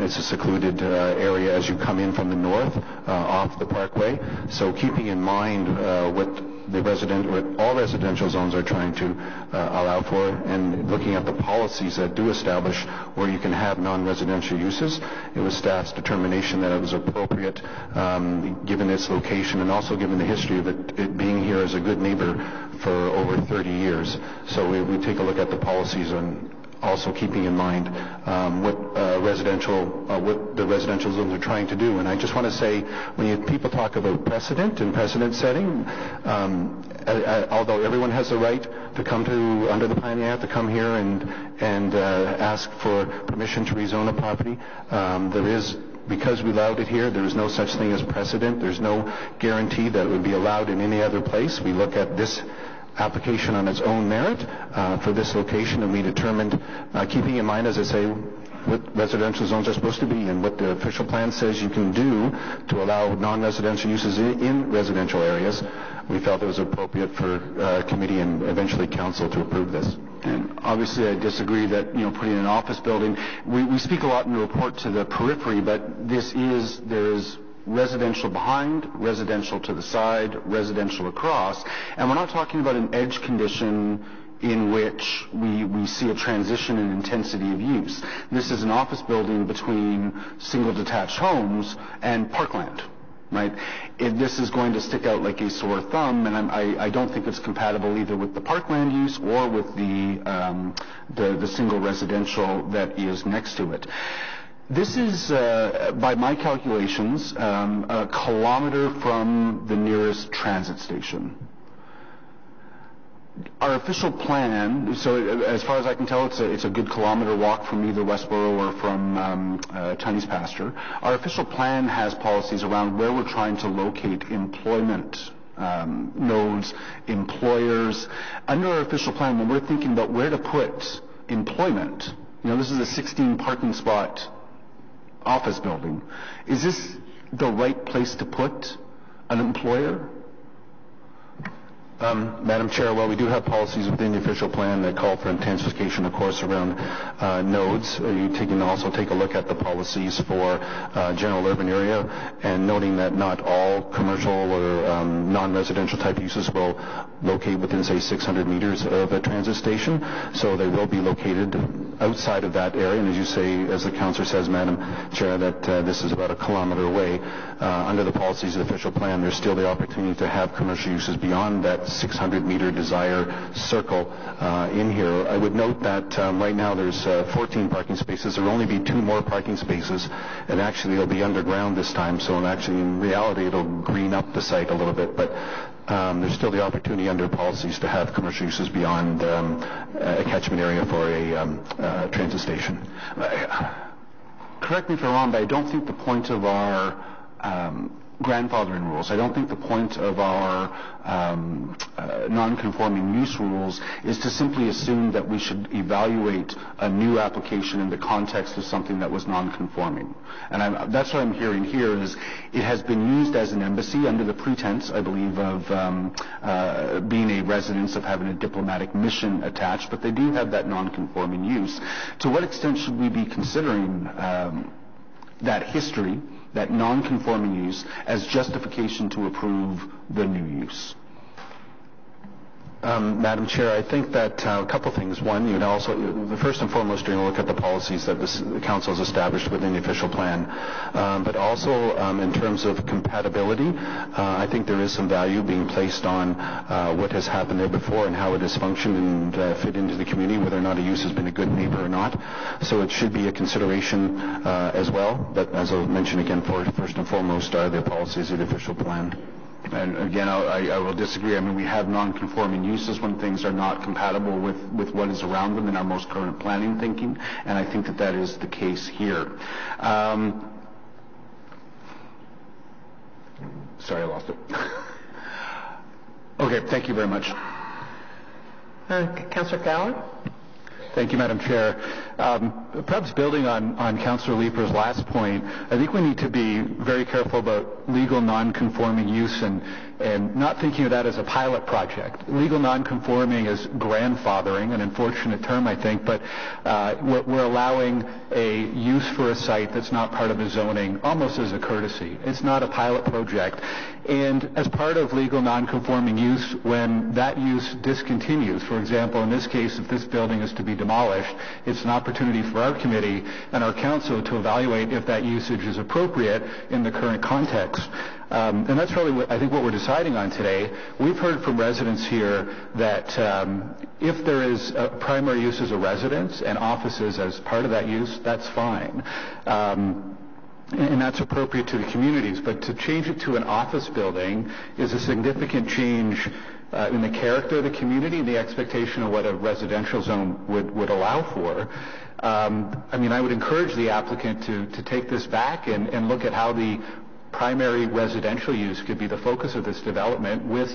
Speaker 6: It's a secluded area as you come in from the north off the parkway. So keeping in mind what
Speaker 5: all residential zones are trying to allow for, and looking at the policies that do establish where you can have non-residential uses. It was staff's determination that it was appropriate, given its location and also given the history of it being here as a good neighbor for over 30 years. So we take a look at the policies and also keeping in mind what the residential zones are trying to do. And I just want to say, when people talk about precedent and precedent setting, although everyone has the right to come to, under the Planning Act, to come here and ask for permission to rezone a property, because we allowed it here, there is no such thing as precedent. There's no guarantee that it would be allowed in any other place. We look at this application on its own merit for this location, and we determined, keeping in mind, as I say, what residential zones are supposed to be and what the official plan says you can do to allow non-residential uses in residential areas, we felt it was appropriate for committee and eventually council to approve this.
Speaker 11: And obviously I disagree that, putting an office building, we speak a lot in the report to the periphery, but there is residential behind, residential to the side, residential across, and we're not talking about an edge condition in which we see a transition in intensity of use. This is an office building between single detached homes and parkland, right? This is going to stick out like a sore thumb, and I don't think it's compatible either with the parkland use or with the single residential that is next to it. This is, by my calculations, a kilometer from the nearest transit station. Our official plan, so as far as I can tell, it's a good kilometer walk from either Westboro or from Chinese Pasture. Our official plan has policies around where we're trying to locate employment nodes, employers. Under our official plan, when we're thinking about where to put employment, this is a 16 parking spot office building. Is this the right place to put an employer?
Speaker 5: Madam Chair, well, we do have policies within the official plan that call for intensification, of course, around nodes. You can also take a look at the policies for general urban area, and noting that not all commercial or non-residential type uses will locate within, say, 600 meters of a transit station. So they will be located outside of that area. And as you say, as the councillor says, Madam Chair, that this is about a kilometer away. Under the policies of the official plan, there's still the opportunity to have commercial uses beyond that 600-meter desire circle in here. I would note that right now there's 14 parking spaces. There will only be 2 more parking spaces, and actually it'll be underground this time, so in reality it'll green up the site a little bit, but there's still the opportunity under policies to have commercial uses beyond a catchment area for a transit station.
Speaker 11: Correct me if I'm wrong, but I don't think the point of our grandfathering rules, I don't think the point of our non-conforming use rules is to simply assume that we should evaluate a new application in the context of something that was non-conforming. And that's what I'm hearing here is it has been used as an embassy under the pretense, I believe, of being a residence, of having a diplomatic mission attached, but they do have that non-conforming use. To what extent should we be considering that history, that non-conforming use, as justification to approve the new use?
Speaker 5: Madam Chair, I think that a couple things. One, the first and foremost, you're going to look at the policies that the council has established within the official plan. But also, in terms of compatibility, I think there is some value being placed on what has happened there before and how it has functioned and fit into the community, whether or not a use has been a good neighbor or not. So it should be a consideration as well. But as I'll mention again, first and foremost are the policies of the official plan.
Speaker 11: And again, I will disagree. I mean, we have non-conforming uses when things are not compatible with what is around them in our most current planning thinking, and I think that is the case here. Sorry, I lost it. Okay, thank you very much.
Speaker 1: Councillor Gower?
Speaker 5: Thank you, Madam Chair. Perhaps building on Councillor Leeper's last point, I think we need to be very careful about legal non-conforming use and not thinking of that as a pilot project. Legal non-conforming is grandfathering, an unfortunate term, I think, but we're allowing a use for a site that's not part of the zoning almost as a courtesy. It's not a pilot project. And as part of legal non-conforming use, when that use discontinues, for example, in this case, if this building is to be demolished, it's an opportunity for our committee and our council to evaluate if that usage is appropriate in the current context. And that's really, I think, what we're deciding on today. We've heard from residents here that if there is a primary use as a residence and offices as part of that use, that's fine. And that's appropriate to the communities. But to change it to an office building is a significant change in the character of the community and the expectation of what a residential zone would allow for. I mean, I would encourage the applicant to take this back and look at how the primary residential use could be the focus of this development with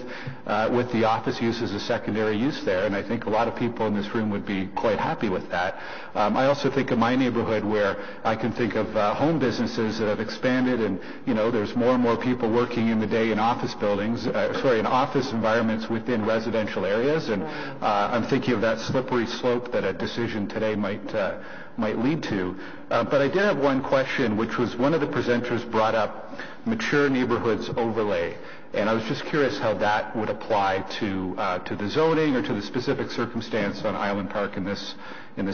Speaker 5: the office use as a secondary use there. And I think a lot of people in this room would be quite happy with that. I also think of my neighborhood where I can think of home businesses that have expanded and, you know, there's more and more people working in the day in office buildings, in office environments within residential areas. And I'm thinking of that slippery slope that a decision today might lead to. But I did have one question, which was one of the presenters brought up mature neighborhoods overlay. And I was just curious how that would apply to the zoning or to the specific circumstance on Island Park in this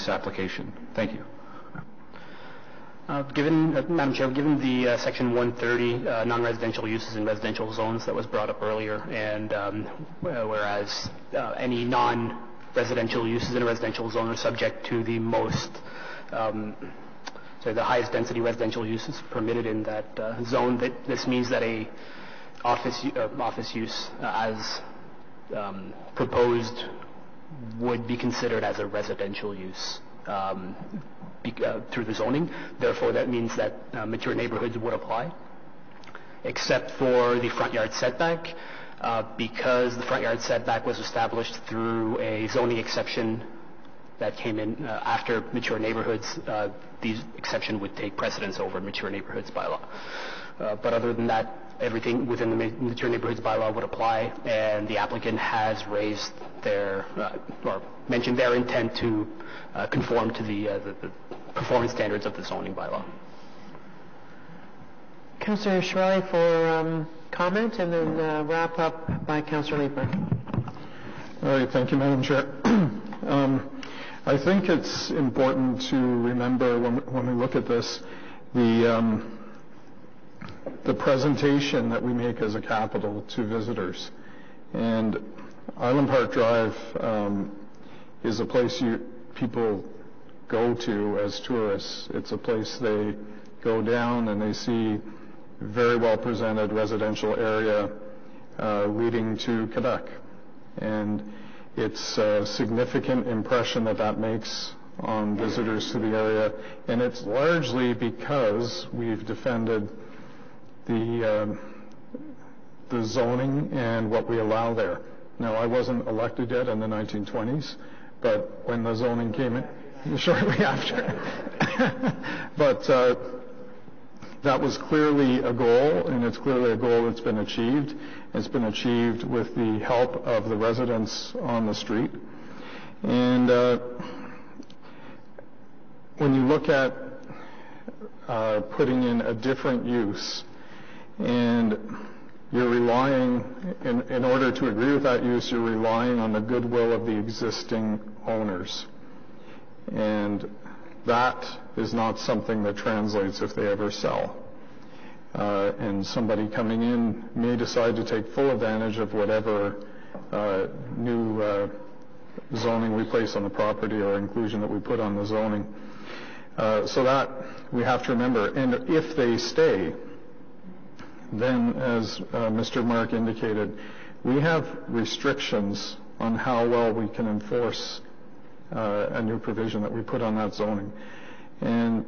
Speaker 5: application. Thank you.
Speaker 10: Madam Chair, given the Section 130 non-residential uses in residential zones that was brought up earlier, and whereas any non-residential uses in a residential zone are subject to the the highest density residential uses permitted in that zone. This means that a office use as proposed would be considered as a residential use through the zoning. Therefore, that means that mature neighborhoods would apply, except for the front yard setback, because the front yard setback was established through a zoning exception that came in after mature neighborhoods. These exception would take precedence over mature neighborhoods bylaw. But other than that, everything within the mature neighborhoods bylaw would apply, and the applicant has raised or mentioned their intent to conform to the performance standards of the zoning bylaw.
Speaker 1: Councillor Shirley for comment, and then wrap up by Councillor Leeper.
Speaker 11: All right, thank you, Madam Chair. I think it's important to remember when we look at this, the presentation that we make as a capital to visitors. And Island Park Drive is a place people go to as tourists. It's a place they go down and they see very well presented residential area leading to Quebec. And it's a significant impression that makes on visitors to the area, and it's largely because we've defended the zoning and what we allow there. Now, I wasn't elected yet in the 1920s, but when the zoning came in, shortly after. But that was clearly a goal, and it's clearly a goal that's been achieved. It's been achieved with the help of the residents on the street. And when you look at putting in a different use, and you're relying, in order to agree with that use, you're relying on the goodwill of the existing owners. And that is not something that translates if they ever sell. And somebody coming in may decide to take full advantage of whatever new zoning we place on the property or inclusion that we put on the zoning. So that we have to remember. And if they stay, then, as Mr. Mark indicated, we have restrictions on how well we can enforce a new provision that we put on that zoning. And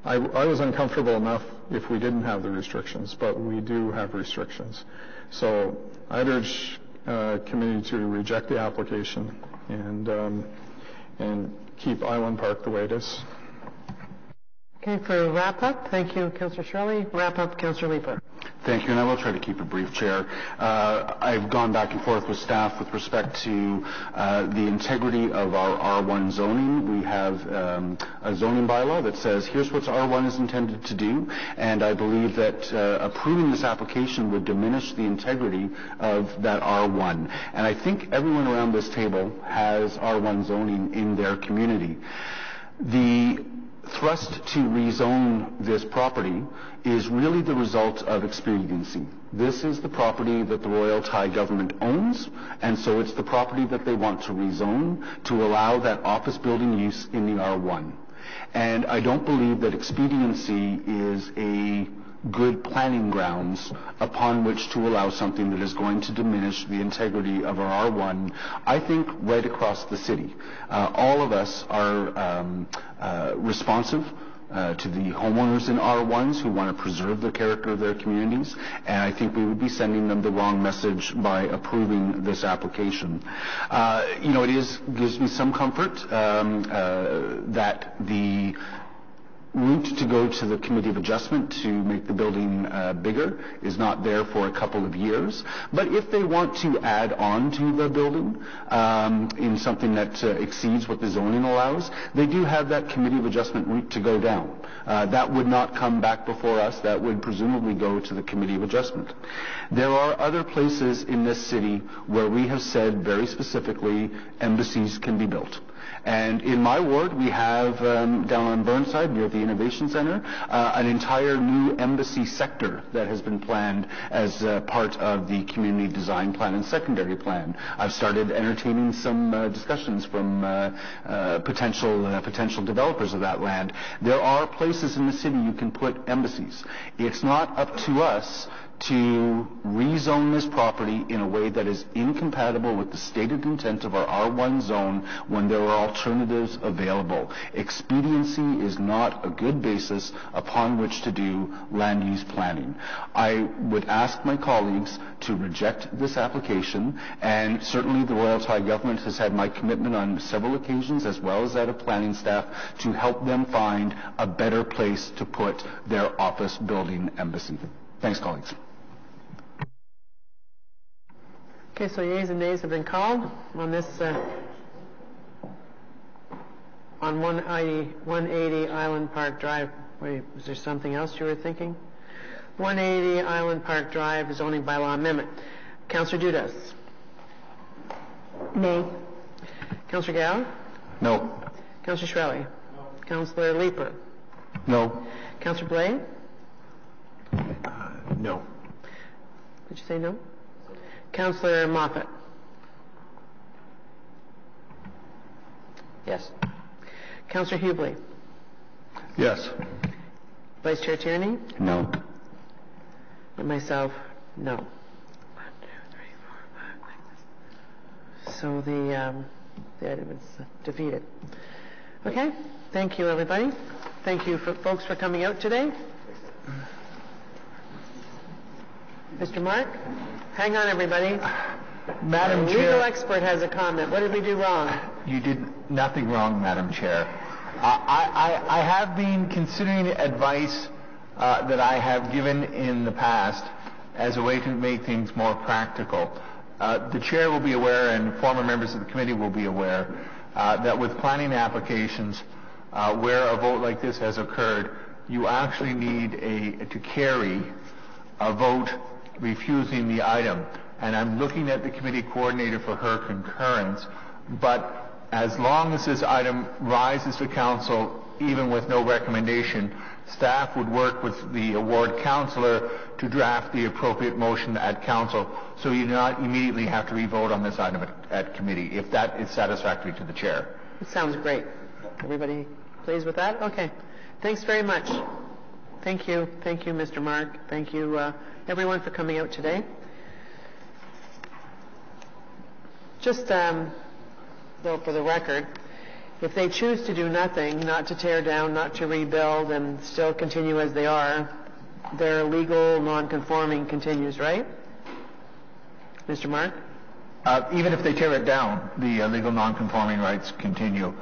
Speaker 11: I was uncomfortable enough if we didn't have the restrictions, but we do have restrictions. So I'd urge committee to reject the application and keep Island Park the way it is.
Speaker 1: Okay, for wrap-up, thank you, Councillor Shirley. Wrap-up, Councillor Leeper.
Speaker 5: Thank you, and I will try to keep it brief, Chair. I've gone back and forth with staff with respect to the integrity of our R1 zoning. We have a zoning bylaw that says here's what R1 is intended to do, and I believe that approving this application would diminish the integrity of that R1. And I think everyone around this table has R1 zoning in their community. The thrust to rezone this property is really the result of expediency. This is the property that the Royal Thai government owns, and so it's the property that they want to rezone to allow that office building use in the R1. And I don't believe that expediency is a good planning grounds upon which to allow something that is going to diminish the integrity of our R1, I think, right across the city. All of us are responsive to the homeowners in R1s who want to preserve the character of their communities, and I think we would be sending them the wrong message by approving this application. It gives me some comfort that the route to go to the Committee of Adjustment to make the building bigger is not there for a couple of years. But if they want to add on to the building in something that exceeds what the zoning allows, they do have that Committee of Adjustment route to go down. That would not come back before us. That would presumably go to the Committee of Adjustment. There are other places in this city where we have said very specifically embassies can be built. And in my ward, we have down on Burnside, near the Innovation Center, an entire new embassy sector that has been planned as part of the community design plan and secondary plan. I've started entertaining some discussions from potential developers of that land. There are places in the city you can put embassies. It's not up to us to rezone this property in a way that is incompatible with the stated intent of our R1 zone when there are alternatives available. Expediency is not a good basis upon which to do land use planning. I would ask my colleagues to reject this application, and certainly the Royal Thai government has had my commitment on several occasions, as well as that of planning staff, to help them find a better place to put their office building embassy. Thanks, colleagues.
Speaker 1: Okay, so yeas and nays have been called on this, on 180 Island Park Drive. Wait, was there something else you were thinking? 180 Island Park Drive zoning bylaw amendment. Councillor Dudas?
Speaker 7: Nay.
Speaker 1: Councillor Gow?
Speaker 5: No.
Speaker 1: Councillor Shkreli? No. Councillor Leeper?
Speaker 5: No.
Speaker 1: Councillor Blais?
Speaker 6: No.
Speaker 1: Did you say no? Councillor Moffat? Yes. Councillor Hubley?
Speaker 5: Yes.
Speaker 1: Vice Chair Tierney?
Speaker 5: No.
Speaker 1: And myself, no. 1, 2, 3, 4, 5. So the item is defeated. Okay. Thank you, everybody. Thank you, folks, for coming out today. Mr. Mark? Hang on, everybody.
Speaker 12: Madam
Speaker 1: Our
Speaker 12: Chair.
Speaker 1: legal expert has a comment. What did we do wrong?
Speaker 12: You did nothing wrong, Madam Chair. I have been considering advice that I have given in the past as a way to make things more practical. The Chair will be aware, and former members of the committee will be aware, that with planning applications, where a vote like this has occurred, you actually need to carry a vote refusing the item. And I'm looking at the committee coordinator for her concurrence, but as long as this item rises to council, even with no recommendation, staff would work with the award councillor to draft the appropriate motion at council, so you do not immediately have to re-vote on this item at committee, if that is satisfactory to the chair.
Speaker 1: It sounds great. Everybody pleased with that? Okay. Thanks very much. Thank you. Thank you, Mr. Mark. Thank you, everyone, for coming out today. Just, though, for the record, if they choose to do nothing, not to tear down, not to rebuild, and still continue as they are, their legal non-conforming continues, right? Mr. Mark?
Speaker 12: Even if they tear it down, the legal non-conforming rights continue.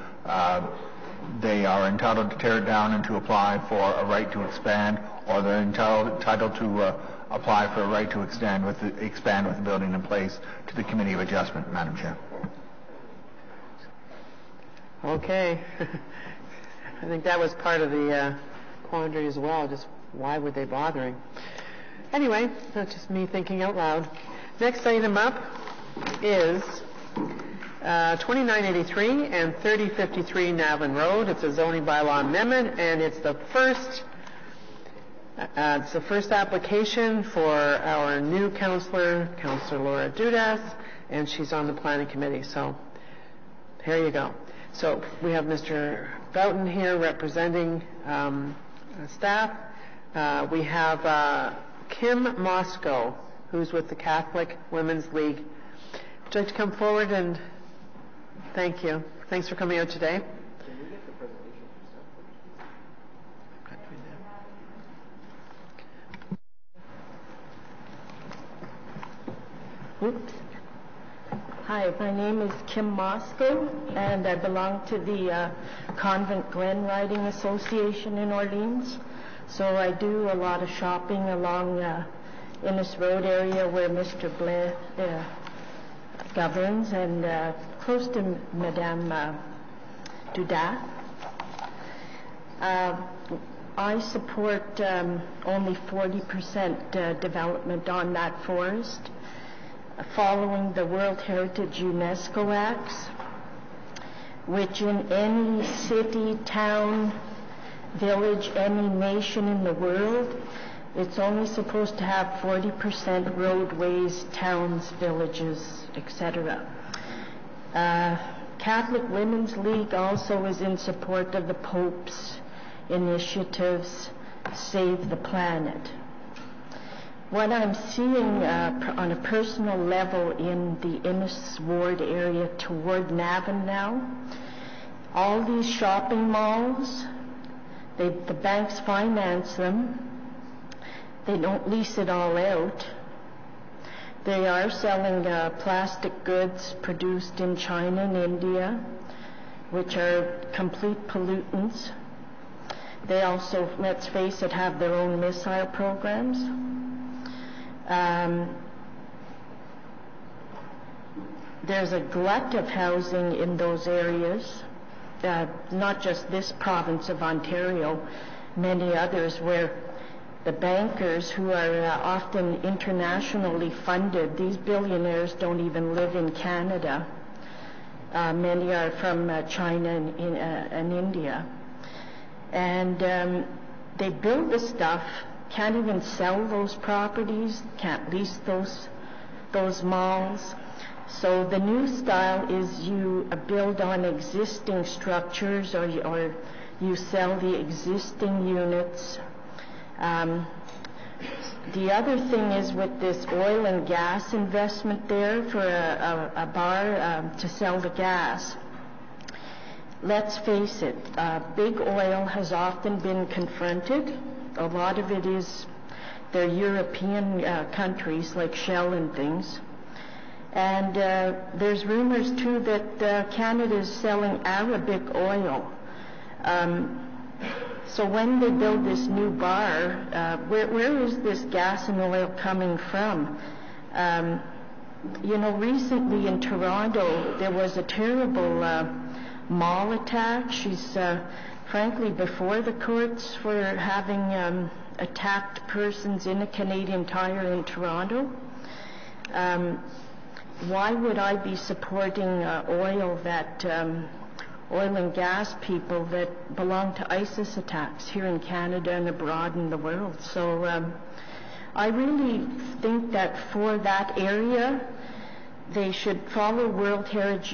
Speaker 12: They are entitled to tear it down and to apply for a right to expand, or they're entitled to apply for a right to expand with the building in place to the Committee of Adjustment, Madam Chair.
Speaker 1: Okay. I think that was part of the quandary as well, just why would they bothering? Anyway, that's just me thinking out loud. Next item up is 2983 and 3053 Navin Road. It's a zoning bylaw amendment, and it's the first application for our new councillor, Councillor Laura Dudas, and she's on the planning committee. So here you go. So we have Mr. Boughton here representing staff. We have Kim Moscow, who's with the Catholic Women's League. Would you like to come forward and thank you. Thanks for coming out today.
Speaker 13: Can we get the presentation for
Speaker 7: Oops. Hi, my name is Kim Moscow, and I belong to the Convent Glen Riding Association in Orleans. So I do a lot of shopping along Innes Road area where Mr. Blair governs, and close to Madame Dudas. I support only 40% development on that forest, following the World Heritage UNESCO Acts, which in any city, town, village, any nation in the world, it's only supposed to have 40% roadways, towns, villages, etc. Catholic Women's League also is in support of the Pope's initiatives, Save the Planet. What I'm seeing on a personal level in the Innes Ward area toward Navan now, all these shopping malls, the banks finance them. They don't lease it all out. They are selling plastic goods produced in China and India, which are complete pollutants. They also, let's face it, have their own missile programs. There's a glut of housing in those areas, not just this province of Ontario, many others where the bankers who are often internationally funded, these billionaires don't even live in Canada. Many are from China and India. And they build the stuff, can't even sell those properties, can't lease those malls. So the new style is you build on existing structures, or you sell the existing units. The other thing is with this oil and gas investment there for a bar to sell the gas. Let's face it, big oil has often been confronted. A lot of it is their European countries like Shell and things. And there's rumors too that Canada is selling Arabic oil. So when they build this new bar, where is this gas and oil coming from? Recently in Toronto, there was a terrible mall attack. She's frankly before the courts for having attacked persons in a Canadian Tire in Toronto. Why would I be supporting oil and gas people that belong to ISIS attacks here in Canada and abroad in the world? So I really think that for that area, they should follow World Heritage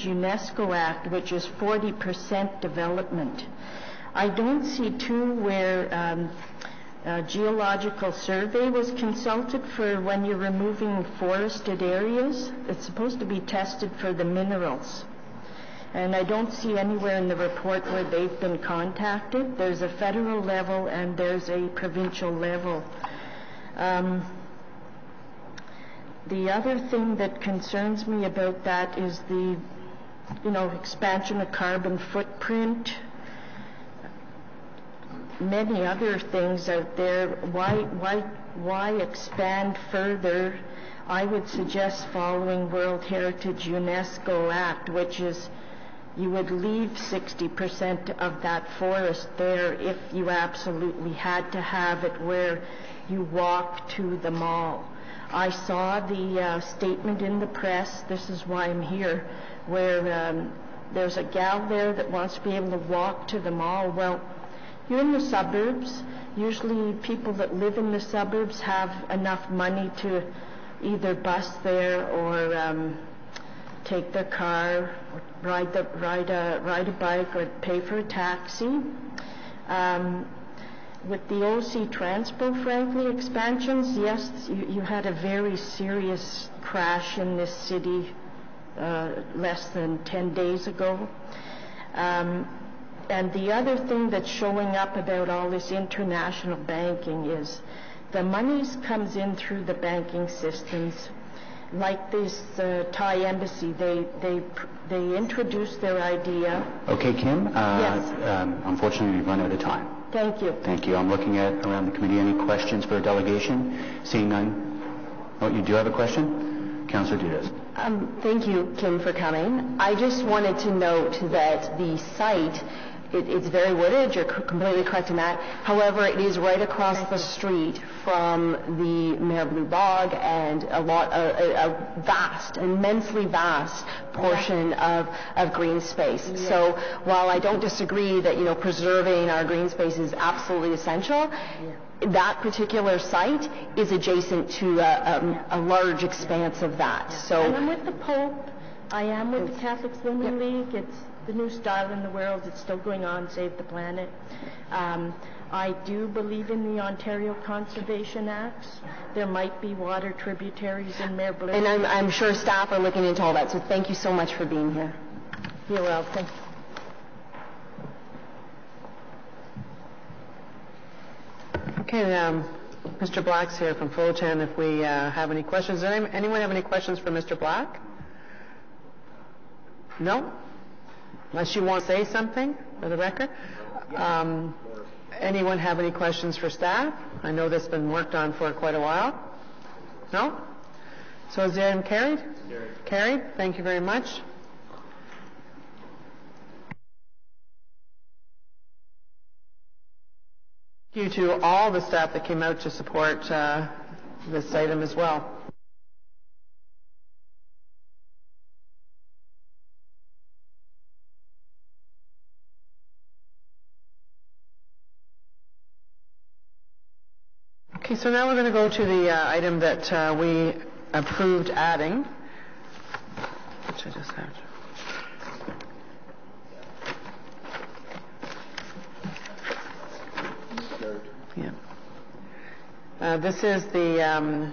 Speaker 7: UNESCO Act, which is 40% development. I don't see too where Geological Survey was consulted for when you're removing forested areas. It's supposed to be tested for the minerals. And I don't see anywhere in the report where they've been contacted. There's a federal level and there's a provincial level. The other thing that concerns me about that is the, expansion of carbon footprint. Many other things out there. Why expand further? I would suggest following World Heritage UNESCO Act, which is you would leave 60% of that forest there if you absolutely had to have it where you walk to the mall. I saw the statement in the press, this is why I'm here, where there's a gal there that wants to be able to walk to the mall. Well, you're in the suburbs. Usually people that live in the suburbs have enough money to either bus there or take their car, or ride a bike, or pay for a taxi. With the OC Transpo, frankly, expansions, yes, you had a very serious crash in this city less than 10 days ago. And the other thing that's showing up about all this international banking is the monies comes in through the banking systems. Like this Thai embassy, they introduced their idea.
Speaker 4: Okay, Kim.
Speaker 7: Yes.
Speaker 4: Unfortunately, we've run out of time.
Speaker 7: Thank you.
Speaker 4: Thank you. I'm looking at around the committee. Any questions for a delegation? Seeing none. Oh, you do have a question? Councillor Dudas.
Speaker 14: Thank you, Kim, for coming. I just wanted to note that the site, it's very wooded. You're completely correct in that. However, it is right across the street from the Mayor Blue Bog and a vast, immensely vast portion of green space. Yeah. So while I don't disagree that preserving our green space is absolutely essential, that particular site is adjacent to a large expanse of that. So,
Speaker 7: and I'm with the Pope. I am with the Catholic Swimming League. It's the new style in the world. It's still going on, Save the Planet. I do believe in the Ontario Conservation Acts. There might be water tributaries in Mayor Blue.
Speaker 14: And I'm sure staff are looking into all that, so thank you so much for being here.
Speaker 7: You're welcome.
Speaker 1: Okay, Mr. Black's here from Fullerton. If we have any questions. Does anyone have any questions for Mr. Black? No? Unless you want to say something for the record. Anyone have any questions for staff? I know this has been worked on for quite a while. No? So is the item carried? Carried. Thank you very much. Thank you to all the staff that came out to support this item as well. Okay, so now we're going to go to the item that we approved adding, which I just have. Yeah. This is the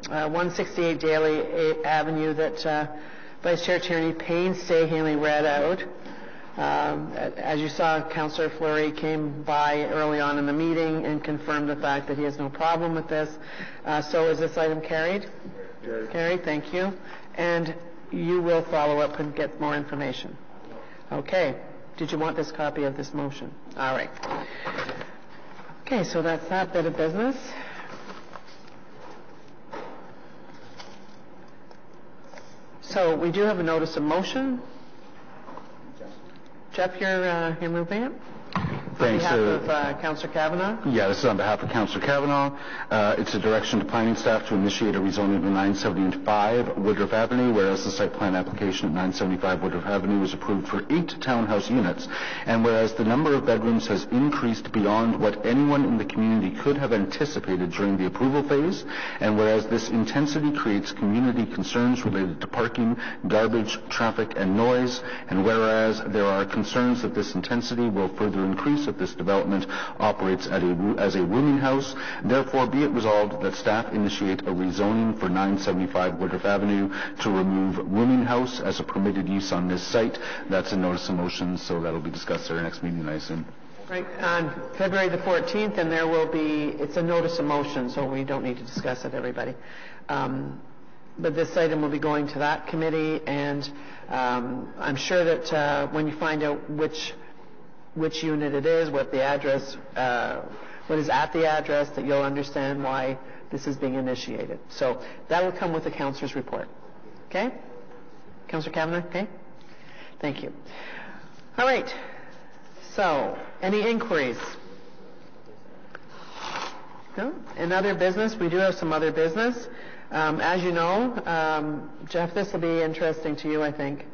Speaker 1: 168 Daly Avenue that Vice Chair Tierney painstakingly read out. As you saw, Councillor Fleury came by early on in the meeting and confirmed the fact that he has no problem with this. So is this item carried? Carried, thank you. And you will follow up and get more information. Okay. Did you want this copy of this motion? All right. Okay, so that's that bit of business. So we do have a notice of motion. Jeff, you're moving it?
Speaker 5: Thanks.
Speaker 1: On behalf of Councillor Kavanagh?
Speaker 5: Yeah, this is on behalf of Councillor Kavanagh. It's a direction to planning staff to initiate a rezoning of 975 Woodruff Avenue, whereas the site plan application at 975 Woodruff Avenue was approved for 8 townhouse units, and whereas the number of bedrooms has increased beyond what anyone in the community could have anticipated during the approval phase, and whereas this intensity creates community concerns related to parking, garbage, traffic, and noise, and whereas there are concerns that this intensity will further increase if this development operates as a rooming house. Therefore, be it resolved that staff initiate a rezoning for 975 Woodruff Avenue to remove rooming house as a permitted use on this site. That's a notice of motion, so that'll be discussed at our next meeting, I assume.
Speaker 1: Right, on February the 14th, and there will be, it's a notice of motion, so we don't need to discuss it, everybody. but this item will be going to that committee, and I'm sure that when you find out which unit it is, what the address, what is at the address, that you'll understand why this is being initiated. So that will come with the councillor's report. Okay? Councillor Kavanagh, okay? Thank you. All right. So, any inquiries? No? In other business, we do have some other business. As you know, Jeff, this will be interesting to you, I think.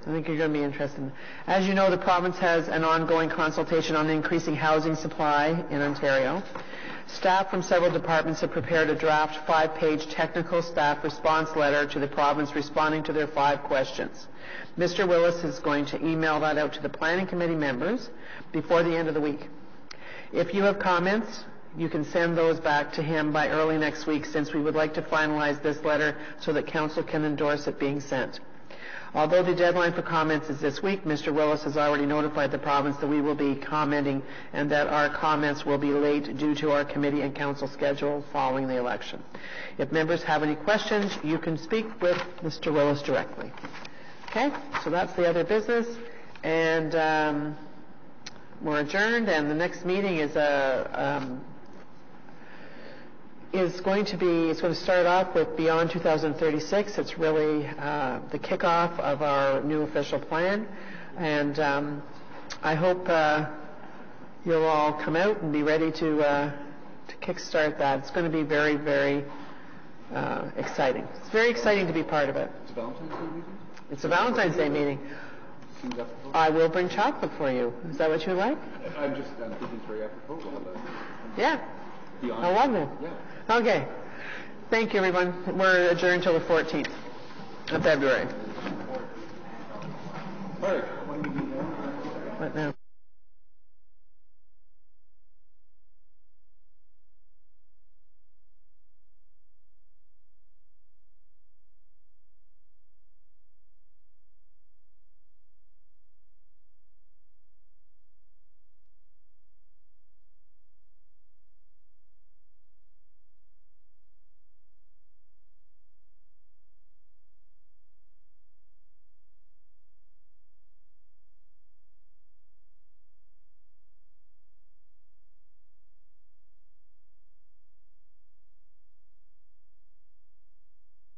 Speaker 1: I think you're going to be interested. As you know, the province has an ongoing consultation on increasing housing supply in Ontario. Staff from several departments have prepared a draft 5-page technical staff response letter to the province responding to their 5 questions. Mr. Willis is going to email that out to the planning committee members before the end of the week. If you have comments, you can send those back to him by early next week, since we would like to finalize this letter so that council can endorse it being sent. Although the deadline for comments is this week, Mr. Willis has already notified the province that we will be commenting and that our comments will be late due to our committee and council schedule following the election. If members have any questions, you can speak with Mr. Willis directly. Okay, so that's the other business, and we're adjourned, and the next meeting is going to start off with Beyond 2036. It's really the kickoff of our new official plan, and I hope you'll all come out and be ready to kickstart that. It's going to be very, very exciting. It's very exciting to be part of it.
Speaker 11: It's a Valentine's Day meeting?
Speaker 1: It's a Valentine's Day meeting. I will bring chocolate for you. Is that what you like?
Speaker 11: I'm thinking it's very apropos.
Speaker 1: Yeah. I love it.
Speaker 11: Yeah.
Speaker 1: Okay. Thank you, everyone. We're adjourned till the 14th of February.
Speaker 11: All right.
Speaker 1: What now?